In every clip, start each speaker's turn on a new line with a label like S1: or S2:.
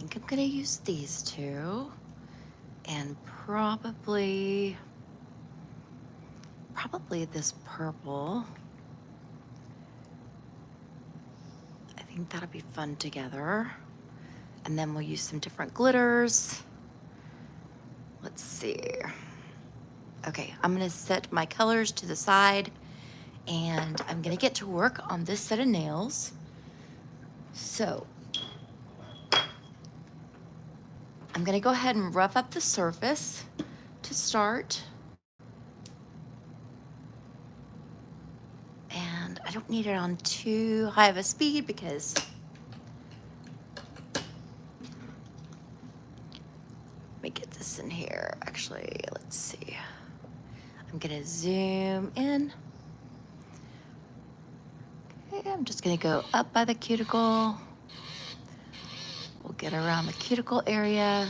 S1: think I'm gonna use these two, and probably this purple. I think that'll be fun together. And then we'll use some different glitters. Let's see. Okay, I'm gonna set my colors to the side and I'm gonna get to work on this set of nails. So I'm gonna go ahead and rough up the surface to start. And I don't need it on too high of a speed because let me get this in here. Actually, let's see. I'm gonna zoom in. Okay, I'm just gonna go up by the cuticle. We'll get around the cuticle area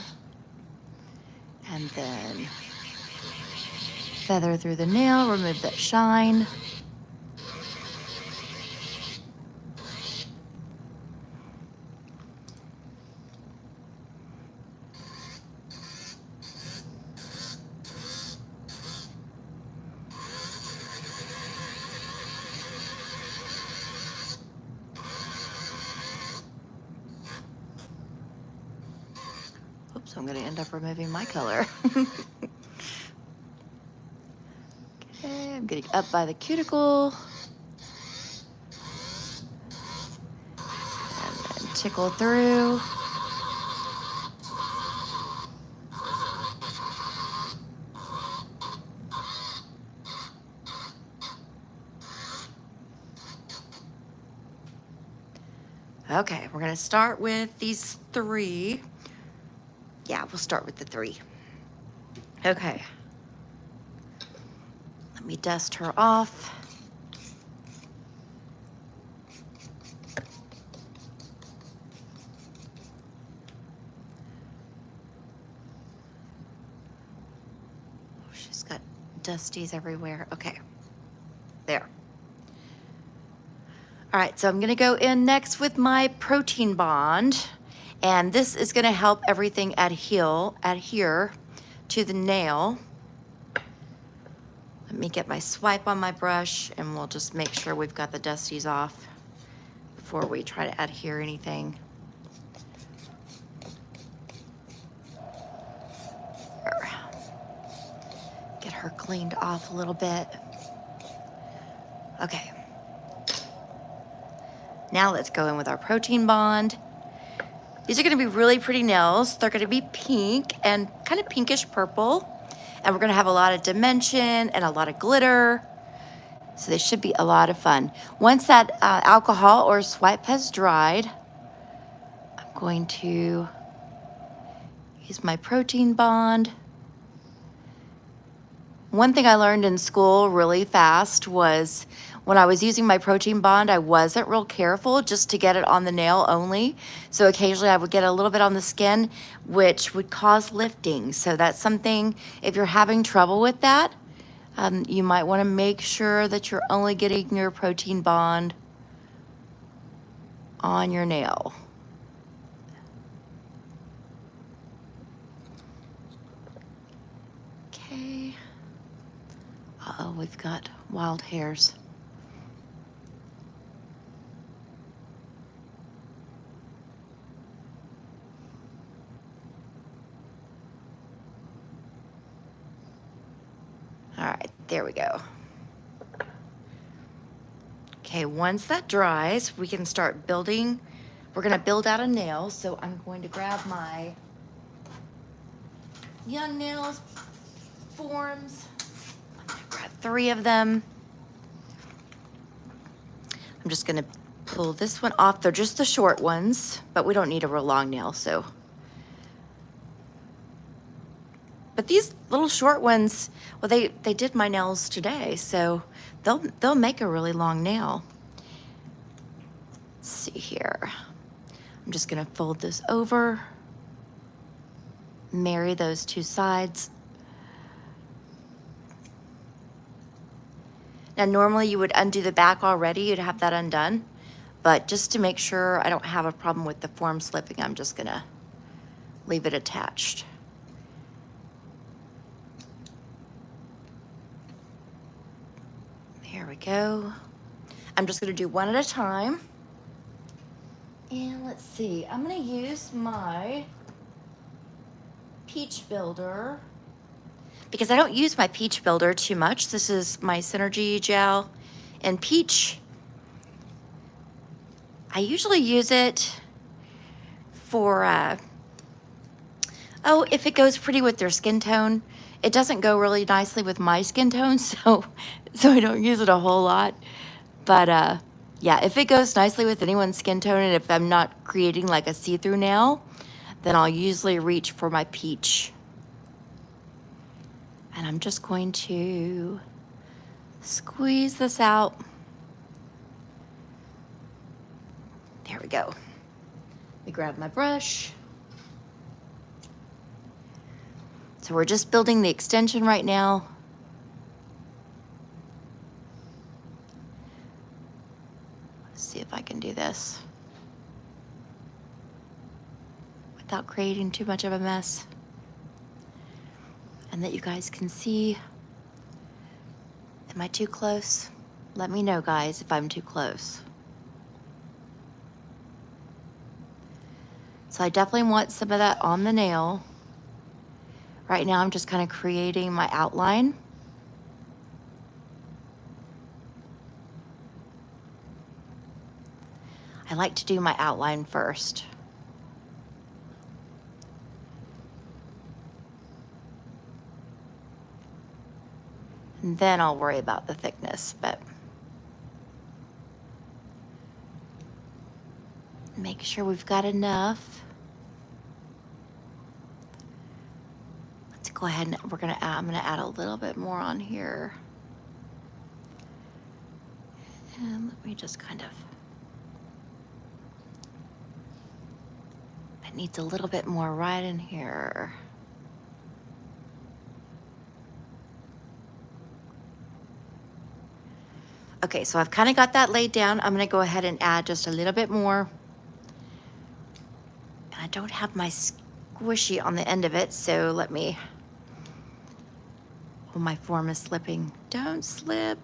S1: and then feather through the nail, remove that shine. Oops, I'm gonna end up removing my color. Okay, I'm getting up by the cuticle. And then tickle through. Okay, we're gonna start with these three. Yeah, we'll start with the three. Okay. Let me dust her off. Oh, she's got dusties everywhere. Okay, there. All right, so I'm gonna go in next with my protein bond, and this is gonna help everything adhere to the nail. Let me get my swipe on my brush and we'll just make sure we've got the dusties off before we try to adhere anything. There. Get her cleaned off a little bit. Okay. Now let's go in with our protein bond. These are gonna be really pretty nails. They're gonna be pink and kind of pinkish purple. And we're gonna have a lot of dimension and a lot of glitter. So they should be a lot of fun. Once that alcohol or swipe has dried, I'm going to use my protein bond. One thing I learned in school really fast was when I was using my protein bond, I wasn't real careful just to get it on the nail only. So occasionally I would get a little bit on the skin, which would cause lifting. So that's something, if you're having trouble with that, you might want to make sure that you're only getting your protein bond on your nail. Okay. Uh-oh, we've got wild hairs. All right, there we go. Okay, once that dries, we can start building. We're gonna build out a nail, so I'm going to grab my young nails forms. I'm gonna grab 3 of them. I'm just gonna pull this one off. They're just the short ones, but we don't need a real long nail, so. But these little short ones, well, they did my nails today, so they'll make a really long nail. Let's see here. I'm just gonna fold this over, marry those 2 sides. Now, normally you would undo the back already, you'd have that undone, but just to make sure I don't have a problem with the form slipping, I'm just gonna leave it attached. There we go. I'm just gonna do one at a time. And let's see, I'm gonna use my peach builder because I don't use my peach builder too much. This is my Synergy gel and peach. I usually use it for, if it goes pretty with their skin tone. It doesn't go really nicely with my skin tone, so I don't use it a whole lot. But yeah, if it goes nicely with anyone's skin tone, and if I'm not creating like a see-through nail, then I'll usually reach for my peach. And I'm just going to squeeze this out. There we go. Let me grab my brush. So we're just building the extension right now. Let's see if I can do this without creating too much of a mess. And that you guys can see. Am I too close? Let me know, guys, if I'm too close. So I definitely want some of that on the nail. Right now I'm just kind of creating my outline. I like to do my outline first. And then I'll worry about the thickness, but make sure we've got enough. Let's go ahead and I'm gonna add a little bit more on here. And let me just kind of, that needs a little bit more right in here. Okay, so I've kind of got that laid down. I'm gonna go ahead and add just a little bit more. And I don't have my squishy on the end of it, so let me, oh, my form is slipping. Don't slip.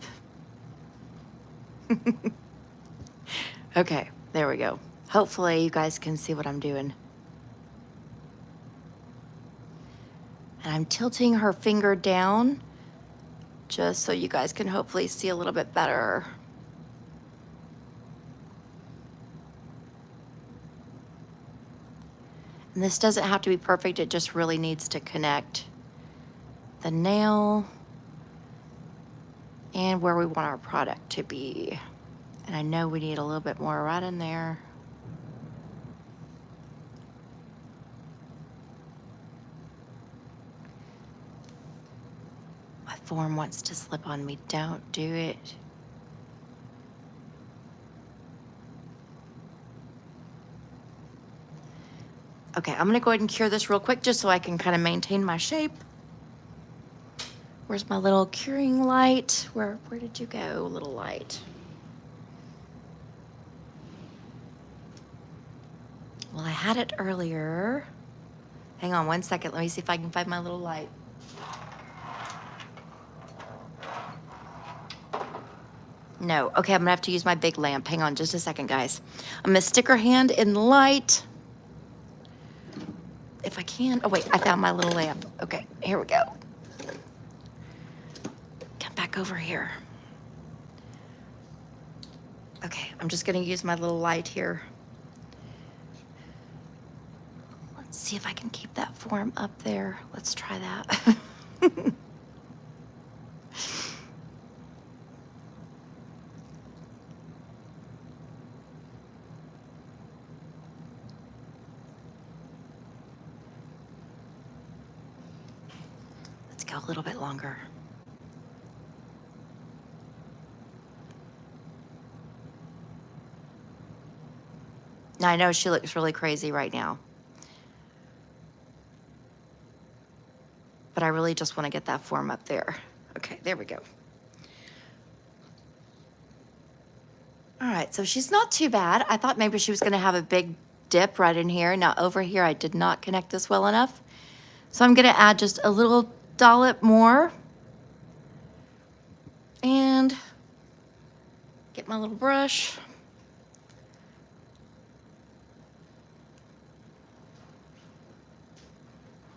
S1: Okay, there we go. Hopefully you guys can see what I'm doing. And I'm tilting her finger down just so you guys can hopefully see a little bit better. And this doesn't have to be perfect, it just really needs to connect the nail and where we want our product to be. And I know we need a little bit more right in there. My form wants to slip on me. Don't do it. Okay, I'm gonna go ahead and cure this real quick just so I can kind of maintain my shape. Where's my little curing light? Where did you go, little light? Well, I had it earlier. Hang on one second. Let me see if I can find my little light. No, okay, I'm gonna have to use my big lamp. Hang on just a second, guys. I'm gonna stick her hand in the light. If I can, oh wait, I found my little lamp. Okay, here we go. Come back over here. Okay, I'm just gonna use my little light here. Let's see if I can keep that form up there. Let's try that. Let's go a little bit longer. Now I know she looks really crazy right now, but I really just want to get that form up there. Okay, there we go. All right, so she's not too bad. I thought maybe she was gonna have a big dip right in here. Now over here, I did not connect this well enough. So I'm gonna add just a little dollop more. And get my little brush.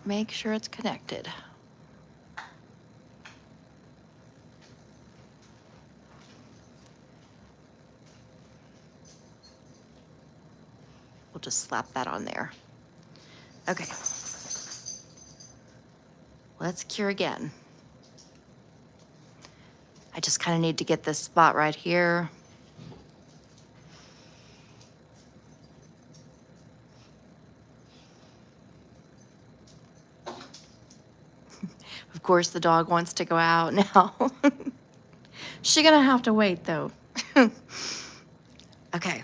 S1: Make sure it's connected. We'll just slap that on there. Okay. Let's cure again. I just kind of need to get this spot right here. Of course, the dog wants to go out now. She's gonna have to wait though. Okay,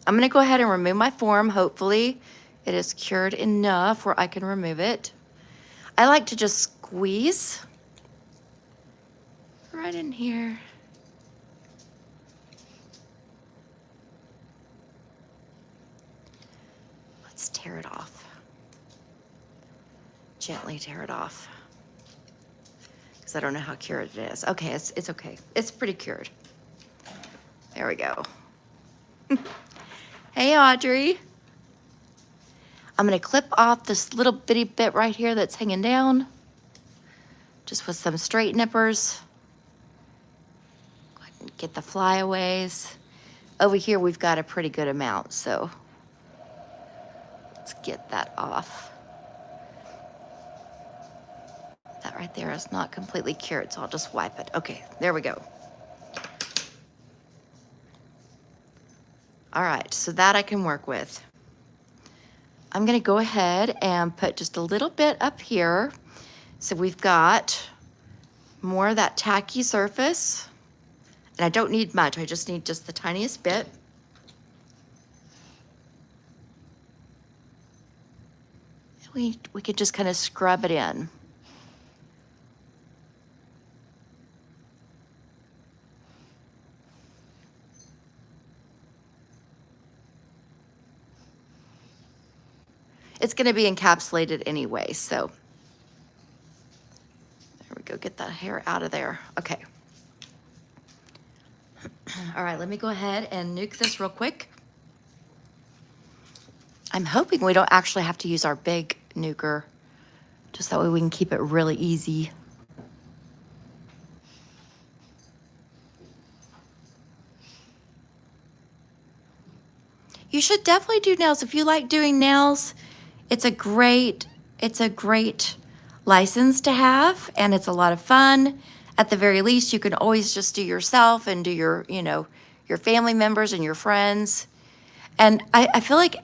S1: I'm gonna go ahead and remove my form. Hopefully it is cured enough where I can remove it. I like to just squeeze right in here. Let's tear it off. Gently tear it off. Because I don't know how cured it is. Okay, it's okay. It's pretty cured. There we go. Hey, Audrey. I'm gonna clip off this little bitty bit right here that's hanging down, just with some straight nippers. Go ahead and get the flyaways. Over here, we've got a pretty good amount, so let's get that off. That right there is not completely cured, so I'll just wipe it. Okay, there we go. All right, so that I can work with. I'm gonna go ahead and put just a little bit up here. So we've got more of that tacky surface. And I don't need much, I just need just the tiniest bit. We could just kind of scrub it in. It's gonna be encapsulated anyway, so. There we go, get that hair out of there. Okay. All right, let me go ahead and nuke this real quick. I'm hoping we don't actually have to use our big nuker, just that way we can keep it really easy. You should definitely do nails. If you like doing nails, it's a great license to have, and it's a lot of fun. At the very least, you can always just do yourself and do your, your family members and your friends. And I feel like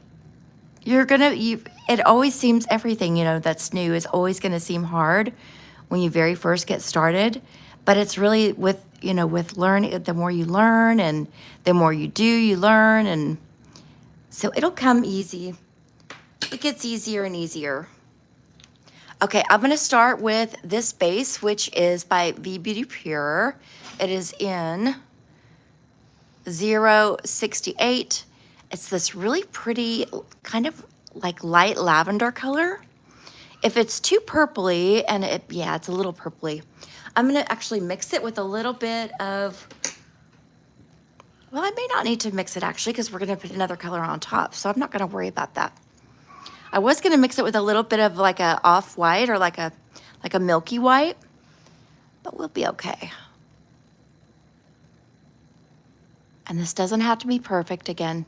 S1: it always seems everything, that's new is always gonna seem hard when you very first get started. But it's really with learning, the more you learn and the more you do, you learn. And so it'll come easy. It gets easier and easier. Okay, I'm gonna start with this base, which is by V Beauty Pure. It is in 068. It's this really pretty, kind of like light lavender color. If it's too purpley, and it's a little purpley, I'm gonna actually mix it with a little bit of, well, I may not need to mix it actually, because we're gonna put another color on top, so I'm not gonna worry about that. I was gonna mix it with a little bit of like a off-white or like a milky white, but we'll be okay. And this doesn't have to be perfect again,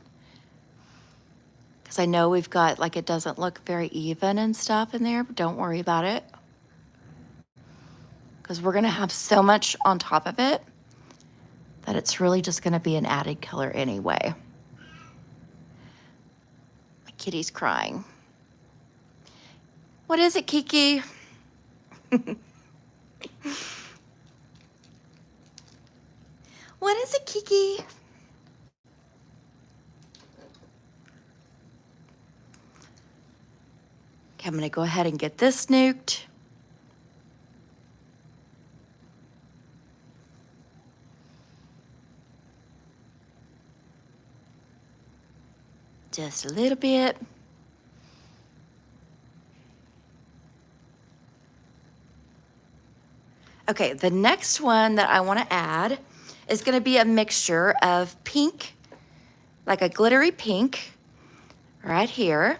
S1: because I know we've got, like, it doesn't look very even and stuff in there, but don't worry about it, because we're gonna have so much on top of it that it's really just gonna be an added color anyway. My kitty's crying. What is it, Kiki? What is it, Kiki? Okay, I'm gonna go ahead and get this nuked. Just a little bit. Okay, the next one that I want to add is going to be a mixture of pink, like a glittery pink, right here.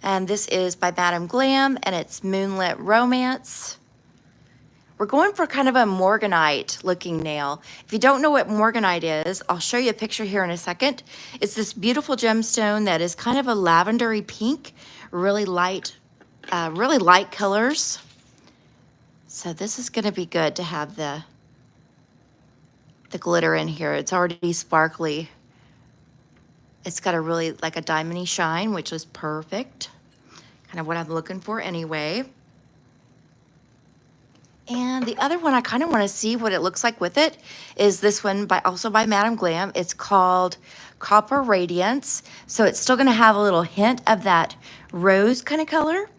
S1: And this is by Madam Glam, and it's Moonlit Romance. We're going for kind of a morganite looking nail. If you don't know what morganite is, I'll show you a picture here in a second. It's this beautiful gemstone that is kind of a lavendery pink, really light colors. So this is gonna be good to have the glitter in here. It's already sparkly. It's got a really like a diamondy shine, which is perfect. Kind of what I'm looking for anyway. And the other one I kind of want to see what it looks like with it is this one also by Madam Glam. It's called Copper Radiance. So it's still going to have a little hint of that rose kind of color,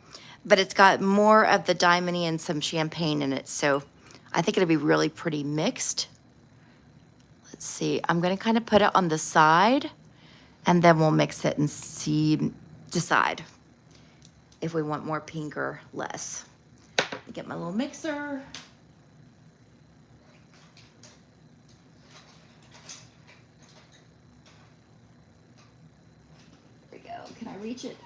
S1: but it's got more of the diamondy and some champagne in it. So I think it'll be really pretty mixed. Let's see. I'm going to kind of put it on the side, and then we'll mix it and decide if we want more pink or less. Get my little mixer. There we go. Can I reach it?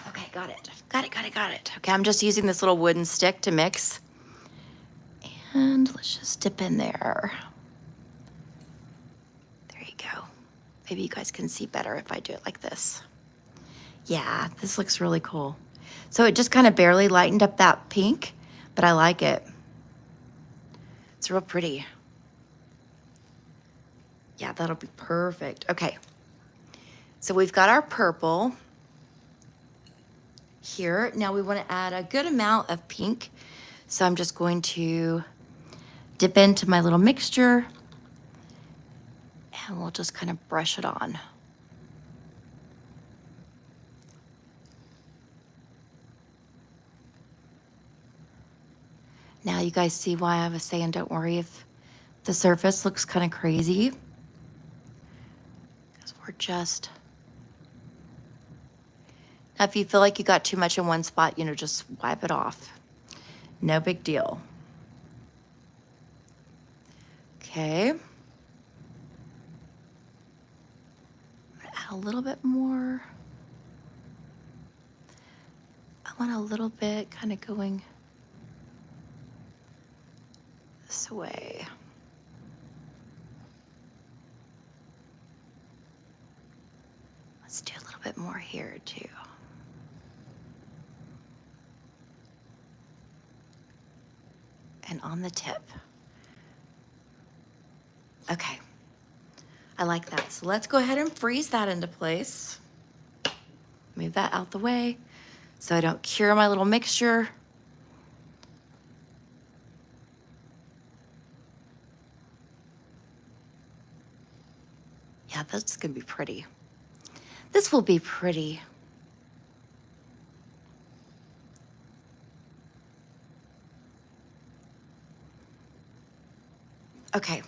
S1: Okay, got it. Got it. Okay, I'm just using this little wooden stick to mix. And let's just dip in there. There you go. Maybe you guys can see better if I do it like this. Yeah, this looks really cool. So it just kind of barely lightened up that pink, but I like it. It's real pretty. Yeah, that'll be perfect. Okay, so we've got our purple here. Now we want to add a good amount of pink. So I'm just going to dip into my little mixture, and we'll just kind of brush it on. Now you guys see why I was saying don't worry if the surface looks kind of crazy. Because we're just... Now if you feel like you got too much in one spot, just wipe it off. No big deal. Okay. Add a little bit more. I want a little bit kind of going this way. Let's do a little bit more here too. And on the tip. Okay, I like that. So let's go ahead and freeze that into place. Move that out the way so I don't cure my little mixture. Yeah, that's gonna be pretty. This will be pretty. Okay.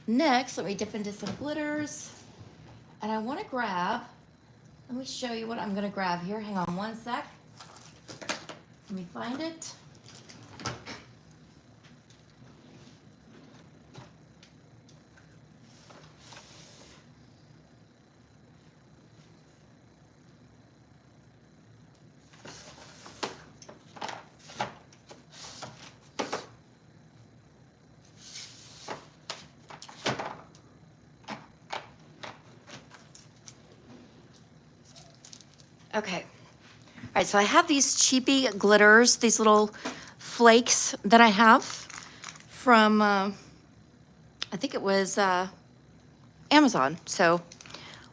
S1: Next, let me dip into some glitters. And I want to grab, let me show you what I'm going to grab here. Hang on one sec. Let me find it. Okay. All right, so I have these cheapy glitters, these little flakes that I have from, I think it was Amazon. So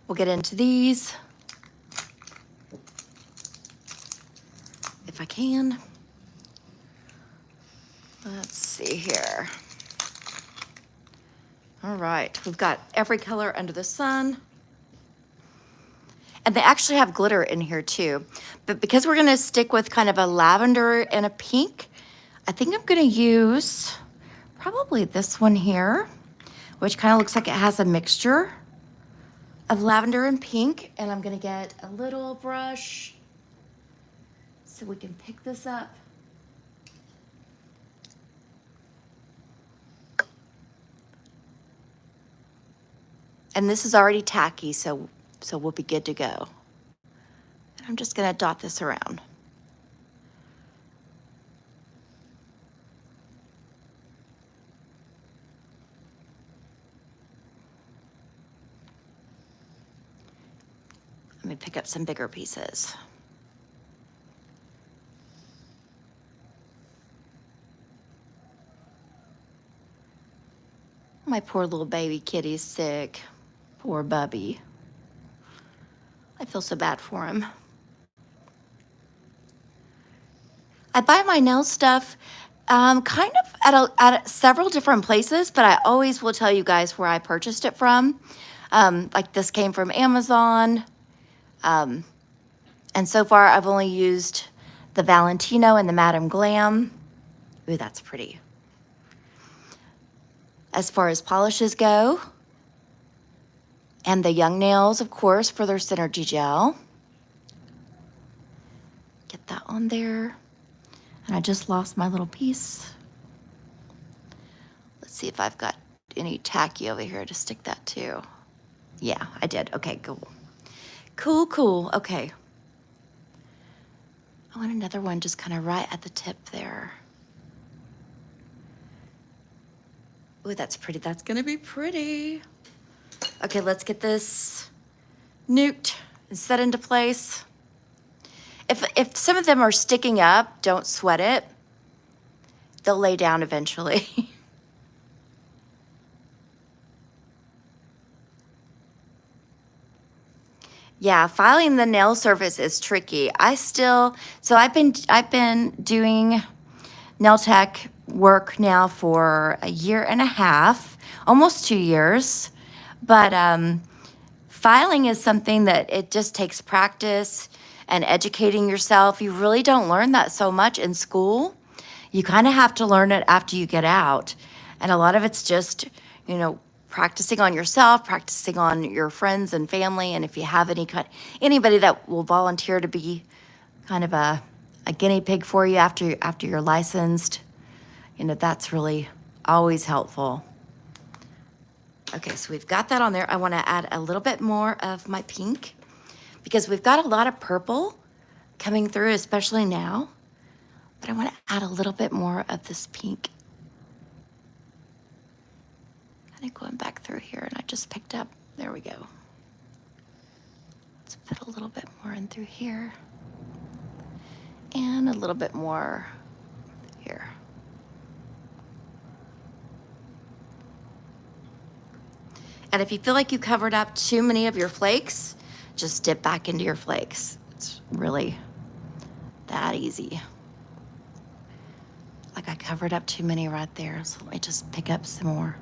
S1: we'll get into these if I can. Let's see here. All right, we've got every color under the sun. And they actually have glitter in here too. But because we're gonna stick with kind of a lavender and a pink, I think I'm gonna use probably this one here, which kind of looks like it has a mixture of lavender and pink. And I'm gonna get a little brush so we can pick this up. And this is already tacky, so we'll be good to go. And I'm just gonna dot this around. Let me pick up some bigger pieces. My poor little baby kitty's sick. Poor Bubby. I feel so bad for him. I buy my nail stuff kind of at several different places, but I always will tell you guys where I purchased it from. Like this came from Amazon. And so far I've only used the Valentino and the Madame Glam. Ooh, that's pretty. As far as polishes go, and the Young Nails, of course, for their Synergy Gel. Get that on there. And I just lost my little piece. Let's see if I've got any tacky over here to stick that to. Yeah, I did. Okay, cool. Cool, cool. Okay. I want another one just kind of right at the tip there. Ooh, that's pretty. That's gonna be pretty. Okay, let's get this nuked and set into place. If some of them are sticking up, don't sweat it. They'll lay down eventually. Yeah, filing the nail surface is tricky. So I've been doing nail tech work now for a year and a half, almost 2 years. But filing is something that it just takes practice and educating yourself. You really don't learn that so much in school. You kind of have to learn it after you get out. And a lot of it's just, practicing on yourself, practicing on your friends and family. And if you have anybody that will volunteer to be kind of a guinea pig for you after you're licensed, that's really always helpful. Okay, so we've got that on there. I want to add a little bit more of my pink because we've got a lot of purple coming through, especially now. But I want to add a little bit more of this pink. Kind of going back through here, and I just picked up. There we go. Let's put a little bit more in through here. And a little bit more here. And if you feel like you covered up too many of your flakes, just dip back into your flakes. It's really that easy. Like I covered up too many right there, so let me just pick up some more.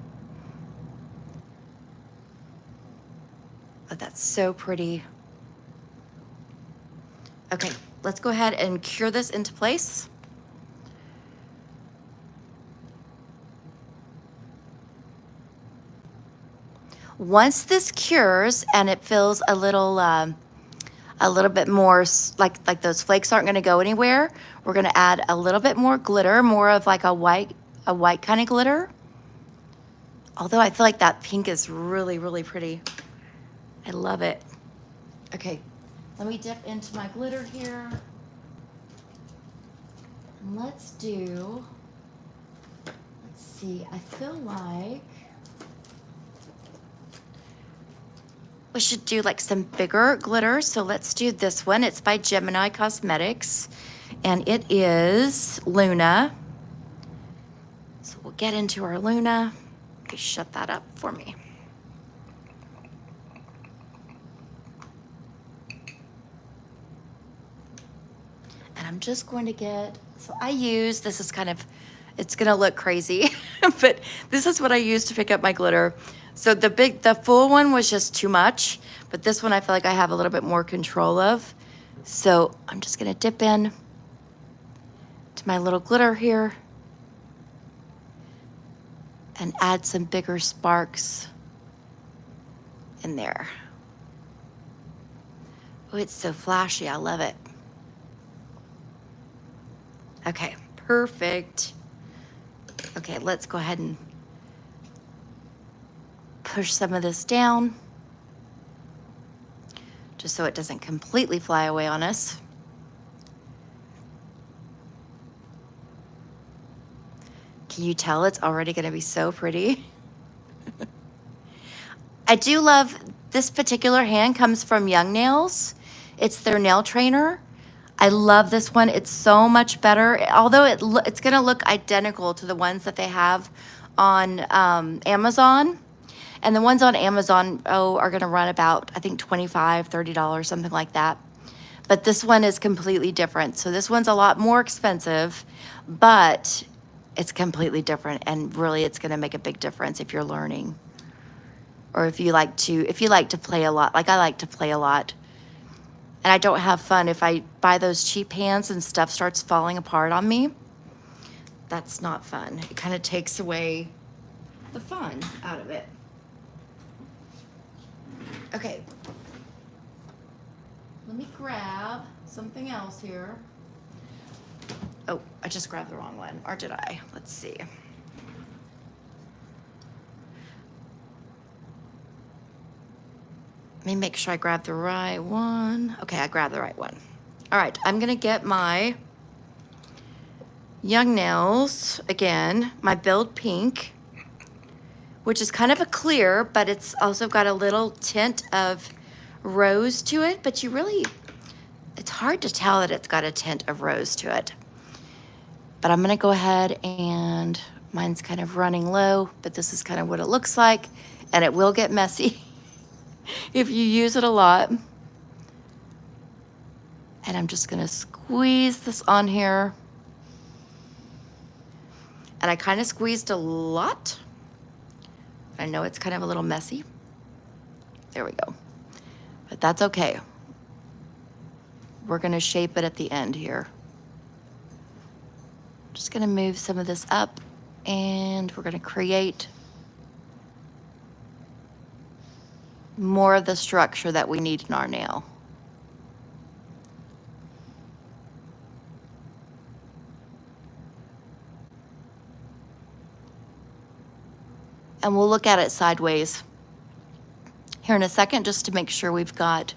S1: Oh, that's so pretty. Okay, let's go ahead and cure this into place. Once this cures and it feels a little bit more like those flakes aren't going to go anywhere, we're going to add a little bit more glitter, more of like a white kind of glitter. Although I feel like that pink is really, really pretty. I love it. Okay, let me dip into my glitter here. And let's see, I feel like we should do like some bigger glitter. So let's do this one. It's by Gemini Cosmetics and it is Luna. So we'll get into our Luna. Okay, shut that up for me. And I'm just going to this is kind of, it's gonna look crazy, but this is what I use to pick up my glitter. So the full one was just too much, but this one I feel like I have a little bit more control of. So I'm just gonna dip in to my little glitter here. and add some bigger sparks in there. Oh, it's so flashy. I love it. Okay, perfect. Okay, let's go ahead and push some of this down just so it doesn't completely fly away on us. Can you tell it's already going to be so pretty? I do love this particular hand comes from Young Nails. It's their nail trainer. I love this one. It's so much better. Although it's going to look identical to the ones that they have on Amazon. And the ones on Amazon, are going to run about, I think, $25, $30, something like that. But this one is completely different. So this one's a lot more expensive, but it's completely different. And really, it's going to make a big difference if you're learning. Or if you like to play a lot, like I like to play a lot. And I don't have fun if I buy those cheap hands and stuff starts falling apart on me. That's not fun. It kind of takes away the fun out of it. Okay. Let me grab something else here. Oh, I just grabbed the wrong one, or did I? Let's see. Let me make sure I grab the right one. Okay, I grabbed the right one. All right, I'm gonna get my Young Nails, again, my Build Pink, which is kind of a clear, but it's also got a little tint of rose to it, but it's hard to tell that it's got a tint of rose to it. But I'm gonna go ahead and, mine's kind of running low, but this is kind of what it looks like, and it will get messy if you use it a lot. And I'm just gonna squeeze this on here. And I kind of squeezed a lot. I know it's kind of a little messy. There we go. But that's okay. We're gonna shape it at the end here. Just gonna move some of this up, and we're gonna create more of the structure that we need in our nail. And we'll look at it sideways here in a second just to make sure we've got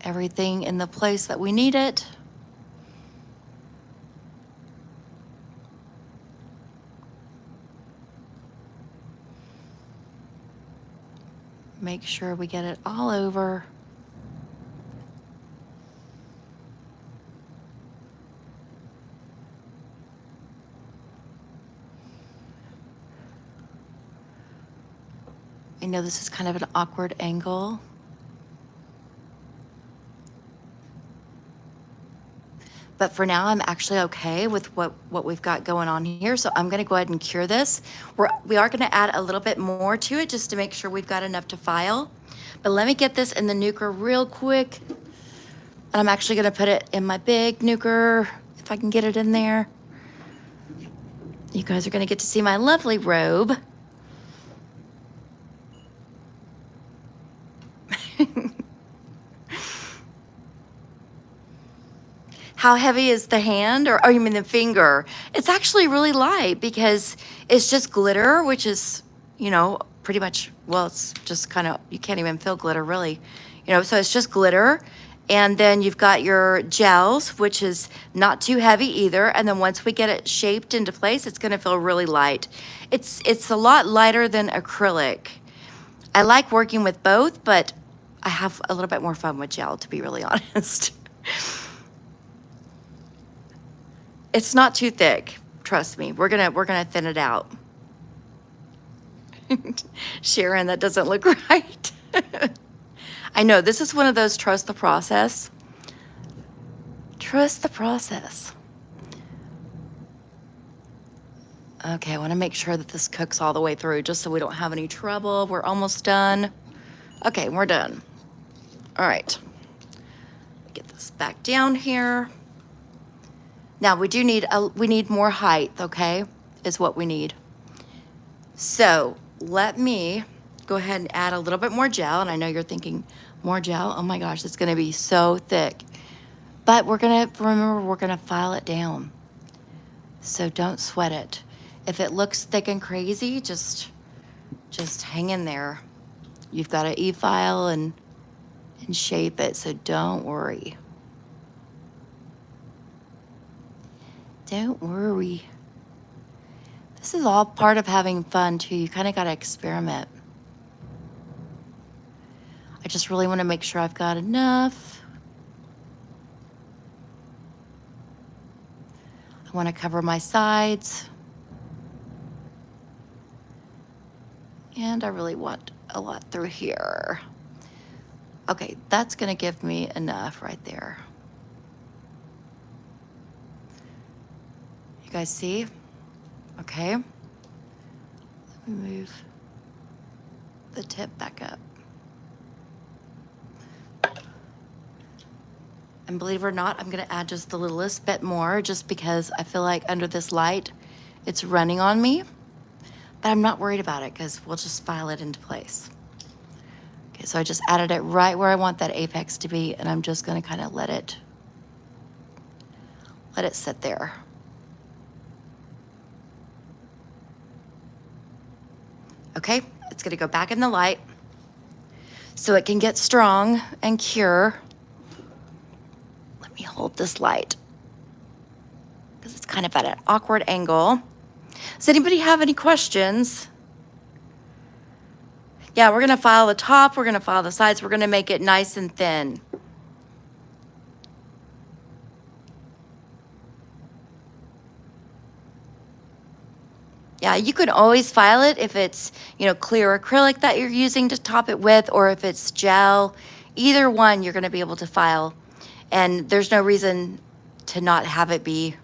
S1: everything in the place that we need it. Make sure we get it all over. I know this is kind of an awkward angle. But for now, I'm actually okay with what we've got going on here. So I'm gonna go ahead and cure this. We are gonna add a little bit more to it just to make sure we've got enough to file. But let me get this in the nuker real quick. And I'm actually gonna put it in my big nuker, if I can get it in there. You guys are gonna get to see my lovely robe. How heavy is the hand, or you mean the finger? It's actually really light because it's just glitter, which is, pretty much, well, it's just kind of, you can't even feel glitter really, so it's just glitter. And then you've got your gels, which is not too heavy either. And then once we get it shaped into place, it's gonna feel really light. It's a lot lighter than acrylic. I like working with both, but I have a little bit more fun with gel, to be really honest. It's not too thick, trust me. We're gonna thin it out. Sharon, that doesn't look right. I know, this is one of those trust the process. Trust the process. Okay, I wanna make sure that this cooks all the way through just so we don't have any trouble. We're almost done. Okay, we're done. All right, get this back down here. Now we need more height, okay? is what we need. So let me go ahead and add a little bit more gel. And I know you're thinking, more gel? Oh my gosh, it's gonna be so thick. But remember, we're gonna file it down. So don't sweat it. If it looks thick and crazy, just hang in there. You've got to e-file and shape it, so don't worry. Don't worry. This is all part of having fun too. You kind of got to experiment. I just really want to make sure I've got enough. I want to cover my sides. And I really want a lot through here. Okay, that's gonna give me enough right there. You guys see? Okay. Let me move the tip back up. And believe it or not, I'm gonna add just the littlest bit more just because I feel like under this light, it's running on me. But I'm not worried about it because we'll just file it into place. Okay, so I just added it right where I want that apex to be, and I'm just gonna kind of let it sit there. Okay, it's gonna go back in the light so it can get strong and cure. Let me hold this light because it's kind of at an awkward angle. Does anybody have any questions? Yeah, we're gonna file the top, we're gonna file the sides, we're gonna make it nice and thin. Yeah, you can always file it if it's, clear acrylic that you're using to top it with, or if it's gel. Either one, you're gonna be able to file. And there's no reason to not have it be,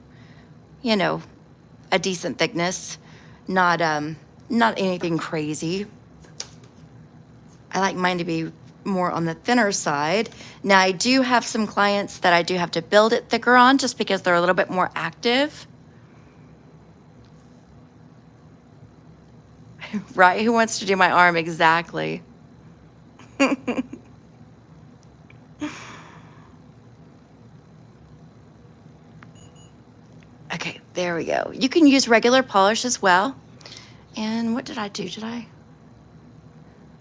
S1: a decent thickness, not anything crazy. I like mine to be more on the thinner side. Now, I do have some clients that I do have to build it thicker on just because they're a little bit more active. Right? Who wants to do my arm? Exactly. Okay, there we go. You can use regular polish as well. And what did I do?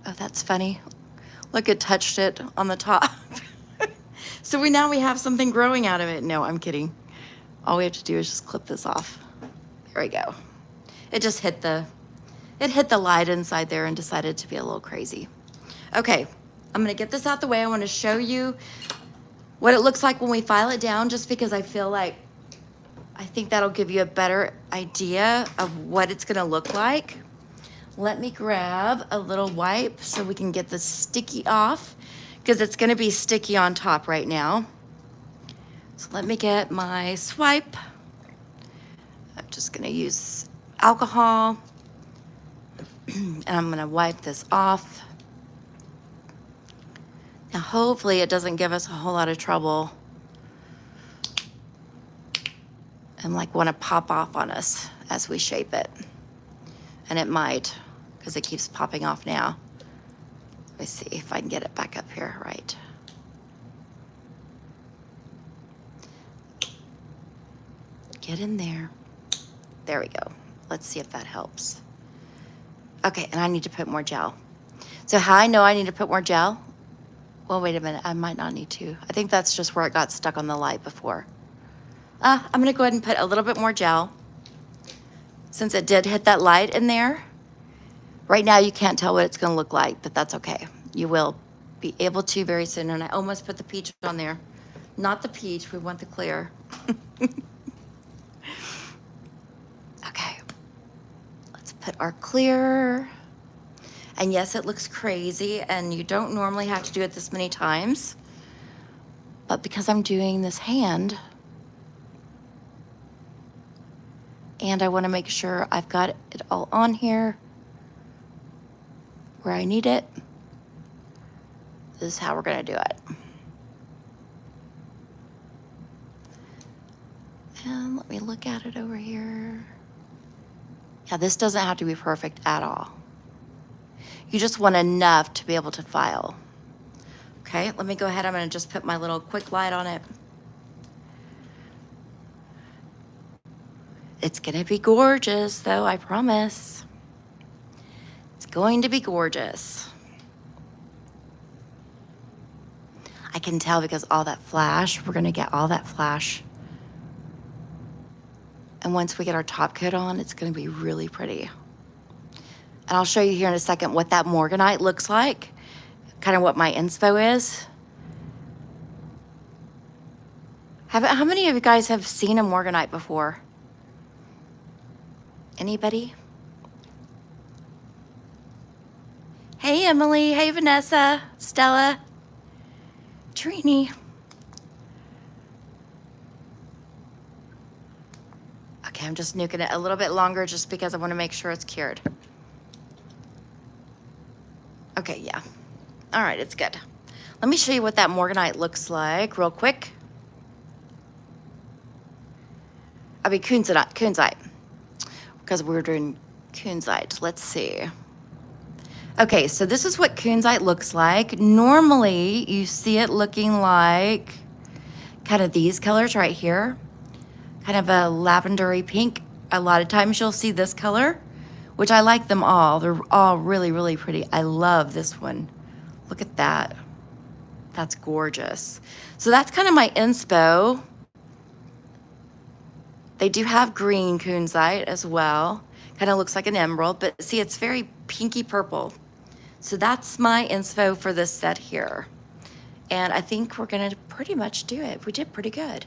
S1: Oh, that's funny. Look, it touched it on the top. So now we have something growing out of it. No, I'm kidding. All we have to do is just clip this off. There we go. It just hit the light inside there and decided to be a little crazy. Okay, I'm gonna get this out the way. I wanna show you what it looks like when we file it down, just because I think that'll give you a better idea of what it's gonna look like. Let me grab a little wipe so we can get the sticky off, because it's gonna be sticky on top right now. So let me get my swipe. I'm just gonna use alcohol and I'm gonna wipe this off. Now hopefully it doesn't give us a whole lot of trouble and wanna pop off on us as we shape it. And it might, because it keeps popping off now. Let me see if I can get it back up here, right. Get in there. There we go. Let's see if that helps. Okay, and I need to put more gel. So how I know I need to put more gel? Well, wait a minute, I might not need to. I think that's just where it got stuck on the light before. I'm gonna go ahead and put a little bit more gel since it did hit that light in there. Right now you can't tell what it's gonna look like, but that's okay. You will be able to very soon. And I almost put the peach on there. Not the peach, we want the clear. Okay, let's put our clear. And yes, it looks crazy and you don't normally have to do it this many times, but because I'm doing this hand and I want to make sure I've got it all on here where I need it, this is how we're going to do it. And let me look at it over here. Yeah, this doesn't have to be perfect at all. You just want enough to be able to file. Okay, let me go ahead. I'm gonna just put my little quick light on it. It's gonna be gorgeous though, I promise. It's going to be gorgeous. I can tell because all that flash, we're gonna get all that flash. And once we get our top coat on, it's gonna be really pretty. And I'll show you here in a second what that Morganite looks like, kind of what my inspo is. How many of you guys have seen a Morganite before? Anybody? Hey, Emily. Hey, Vanessa. Stella. Trini. Okay, I'm just nuking it a little bit longer just because I want to make sure it's cured. Okay, yeah. All right, it's good. Let me show you what that Morganite looks like real quick. I mean, Kunzite. Because we're doing Kunzite. Let's see. Okay, so this is what Kunzite looks like. Normally, you see it looking like kind of these colors right here. Kind of a lavendery pink. A lot of times you'll see this color, which I like them all. They're all really, really pretty. I love this one. Look at that. That's gorgeous. So that's kind of my inspo. They do have green Kunzite as well. Kind of looks like an emerald, but see, it's very pinky purple. So that's my inspo for this set here. And I think we're gonna pretty much do it. We did pretty good.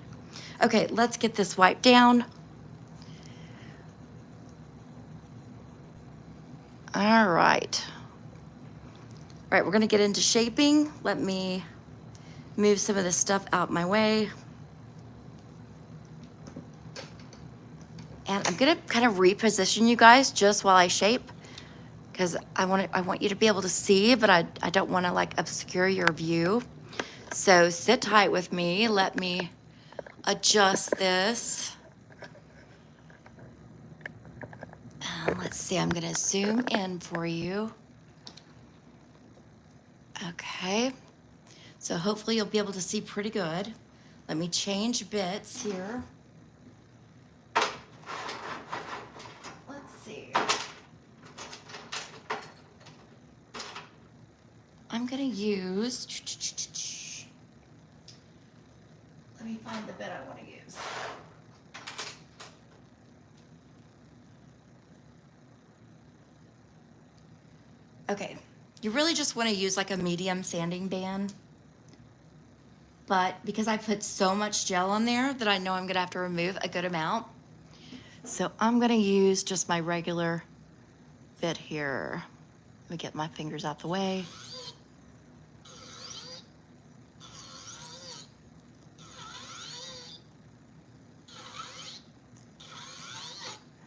S1: Okay, let's get this wiped down. All right. All right, we're gonna get into shaping. Let me move some of this stuff out my way. And I'm gonna kind of reposition you guys just while I shape, because I want you to be able to see, but I don't want to like obscure your view. So sit tight with me. Let me adjust this. Let's see, I'm gonna zoom in for you. Okay, so hopefully you'll be able to see pretty good. Let me change bits here. Let's see. I'm gonna use, let me find the bit I wanna use. Okay, you really just wanna use like a medium sanding band, but because I put so much gel on there that I know I'm gonna have to remove a good amount. So I'm gonna use just my regular bit here. Let me get my fingers out the way.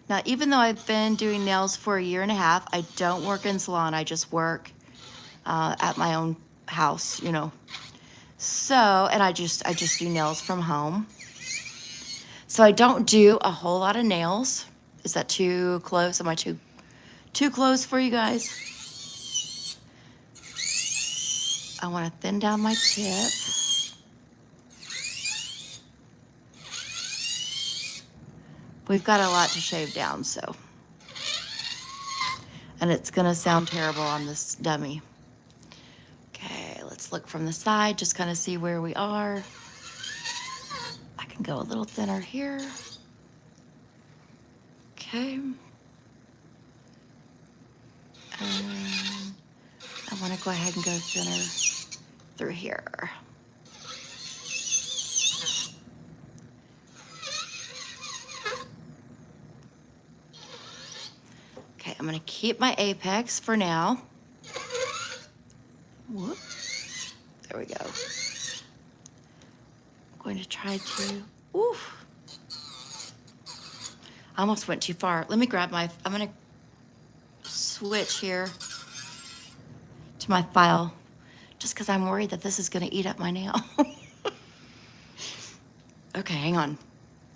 S1: Now, even though I've been doing nails for 1.5 years, I don't work in salon. I just work at my own house, you know. So, and I just do nails from home. So I don't do a whole lot of nails. Is that too close? Am I too close for you guys? I want to thin down my tip. We've got a lot to shave down, so. And it's gonna sound terrible on this dummy. Okay, let's look from the side, just kind of see where we are. I can go a little thinner here. Okay. And I wanna go ahead and go thinner through here. Okay, I'm gonna keep my apex for now. Whoop. There we go. I'm going to try to, oof. I almost went too far. Let me grab I'm gonna switch here to my file, just because I'm worried that this is gonna eat up my nail. Okay, hang on.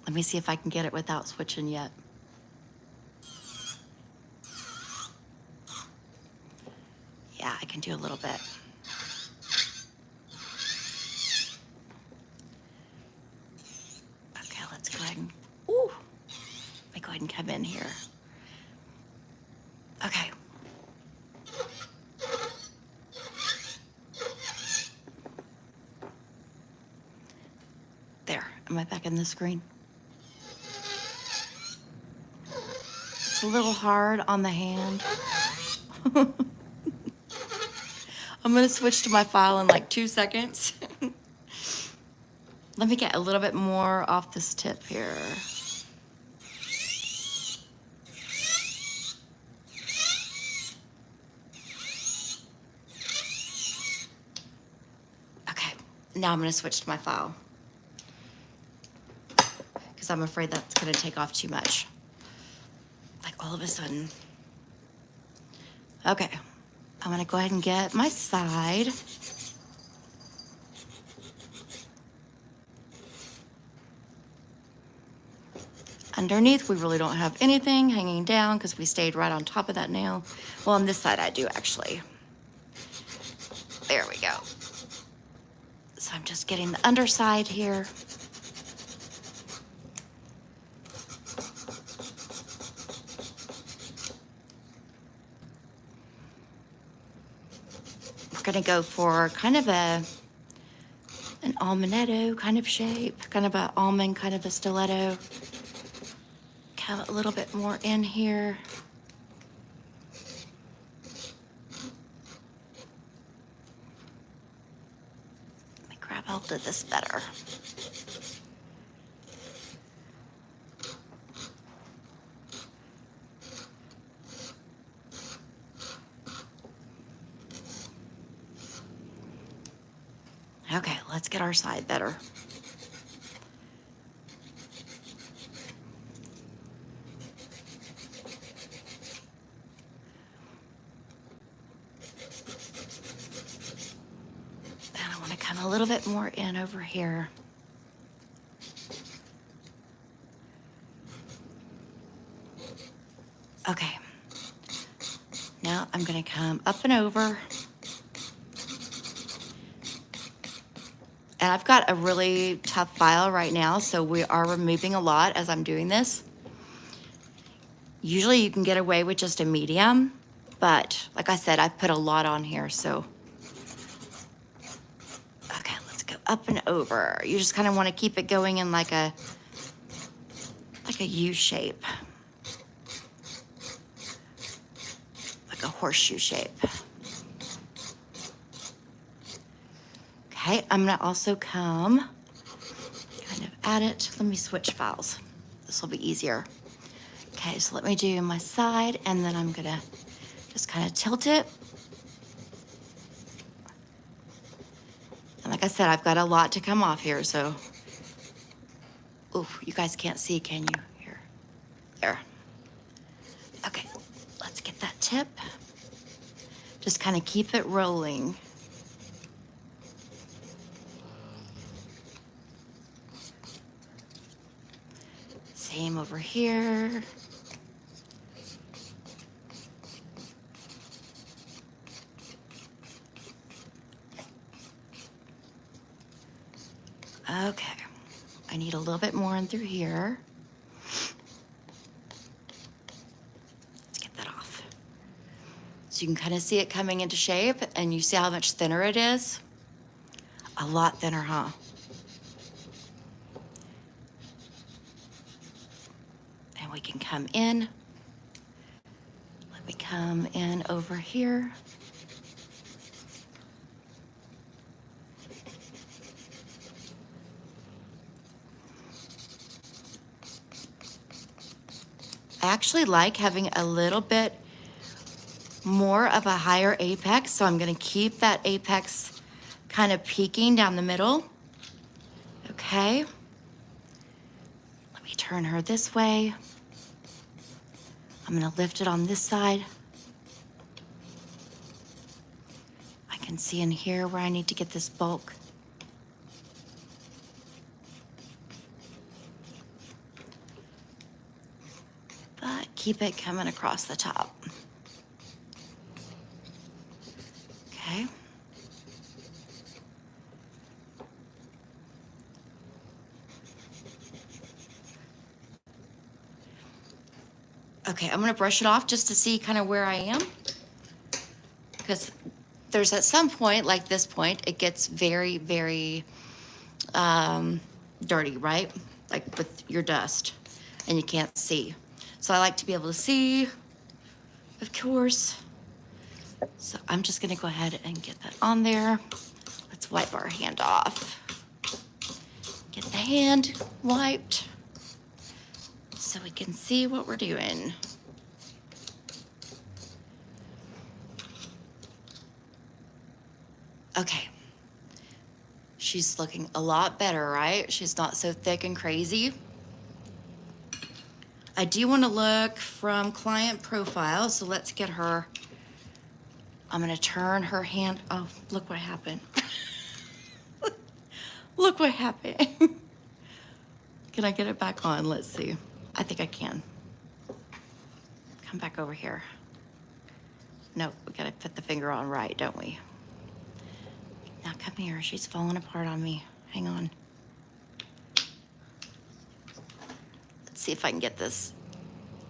S1: Let me see if I can get it without switching yet. can do a little bit. Okay, let's go ahead and, ooh, let me go ahead and come in here. Okay. There, am I back in the screen? It's a little hard on the hand. I'm gonna switch to my file in like 2 seconds. Let me get a little bit more off this tip here. Okay, now I'm gonna switch to my file because I'm afraid that's gonna take off too much. Like all of a sudden. Okay, I'm gonna go ahead and get my side. Underneath, we really don't have anything hanging down because we stayed right on top of that nail. Well, on this side I do actually. There we go. So I'm just getting the underside here. We're gonna go for kind of an almonetto kind of shape, kind of an almond, kind of a stiletto. Have a little bit more in here. Let me grab hold of this better. Okay, let's get our side better. A little bit more in over here. Okay. Now I'm going to come up and over. And I've got a really tough file right now, so we are removing a lot as I'm doing this. Usually you can get away with just a medium, but like I said, I put a lot on here, so. Okay, let's go up and over. You just kind of want to keep it going in like a U shape. Like a horseshoe shape. Okay, I'm gonna also come kind of at it. Let me switch files. This will be easier. Okay, so let me do my side, and then I'm gonna just kind of tilt it. And like I said, I've got a lot to come off here, so. Ooh, you guys can't see, can you? Here, there. Okay, let's get that tip. Just kind of keep it rolling. Same over here. Okay, I need a little bit more in through here. Let's get that off. So you can kind of see it coming into shape, and you see how much thinner it is? A lot thinner, huh? And we can come in. Let me come in over here. I actually like having a little bit more of a higher apex, so I'm gonna keep that apex kind of peaking down the middle. Okay. Let me turn her this way. I'm gonna lift it on this side. I can see in here where I need to get this bulk. But keep it coming across the top. Okay, I'm gonna brush it off just to see kind of where I am. Because there's at some point, like this point, it gets very, very dirty, right? Like with your dust, and you can't see. So I like to be able to see, of course. So I'm just gonna go ahead and get that on there. Let's wipe our hand off. Get the hand wiped so we can see what we're doing. Okay. She's looking a lot better, right? She's not so thick and crazy. I do want to look from client profile, so let's get her. I'm gonna turn her hand. Oh, look what happened. Look what happened. Can I get it back on? Let's see. I think I can. Come back over here. No, we gotta put the finger on right, don't we? Now come here, she's falling apart on me. Hang on. Let's see if I can get this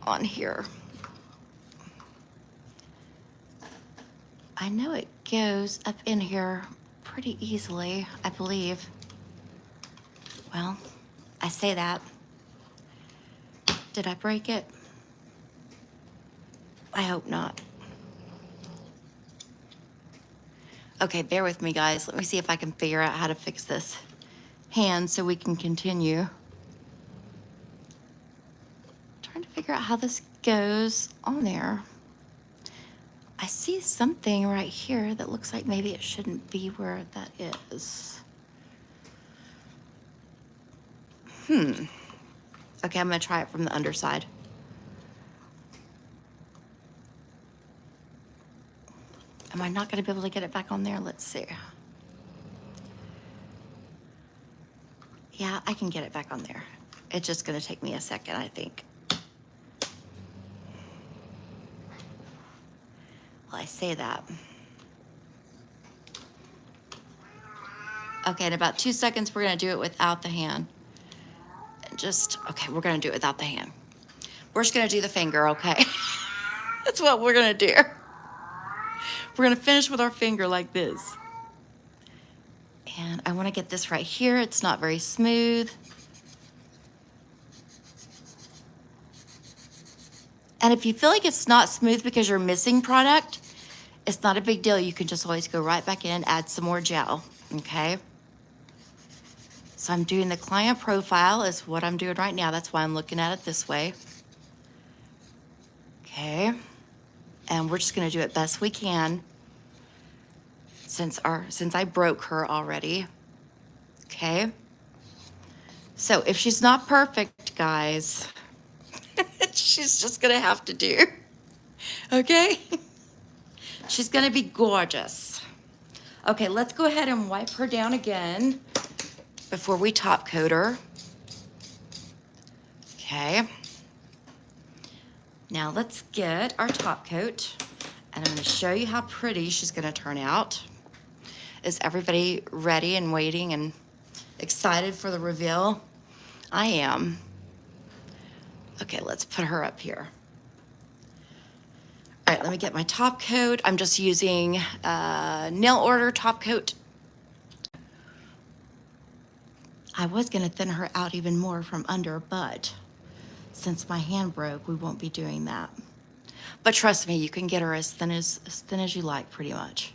S1: on here. I know it goes up in here pretty easily, I believe. Well, I say that. Did I break it? I hope not. Okay, bear with me, guys. Let me see if I can figure out how to fix this hand so we can continue. Trying to figure out how this goes on there. I see something right here that looks like maybe it shouldn't be where that is. Okay, I'm gonna try it from the underside. Am I not gonna be able to get it back on there? Let's see. Yeah, I can get it back on there. It's just gonna take me a second, I think. Well, I say that. Okay, in about 2 seconds, we're gonna do it without the hand. And okay, we're gonna do it without the hand. We're just gonna do the finger, okay? That's what we're gonna do. We're gonna finish with our finger like this. And I wanna get this right here. It's not very smooth. And if you feel like it's not smooth because you're missing product, it's not a big deal. You can just always go right back in, add some more gel, okay? So I'm doing the client profile is what I'm doing right now. That's why I'm looking at it this way. Okay. And we're just gonna do it best we can since I broke her already. Okay. So if she's not perfect, guys, she's just gonna have to do. Okay? She's gonna be gorgeous. Okay, let's go ahead and wipe her down again before we top coat her. Okay. Now let's get our top coat, and I'm gonna show you how pretty she's gonna turn out. Is everybody ready and waiting and excited for the reveal? I am. Okay, let's put her up here. All right, let me get my top coat. I'm just using nail order top coat. I was gonna thin her out even more from under, but since my hand broke, we won't be doing that. But trust me, you can get her as thin as you like, pretty much.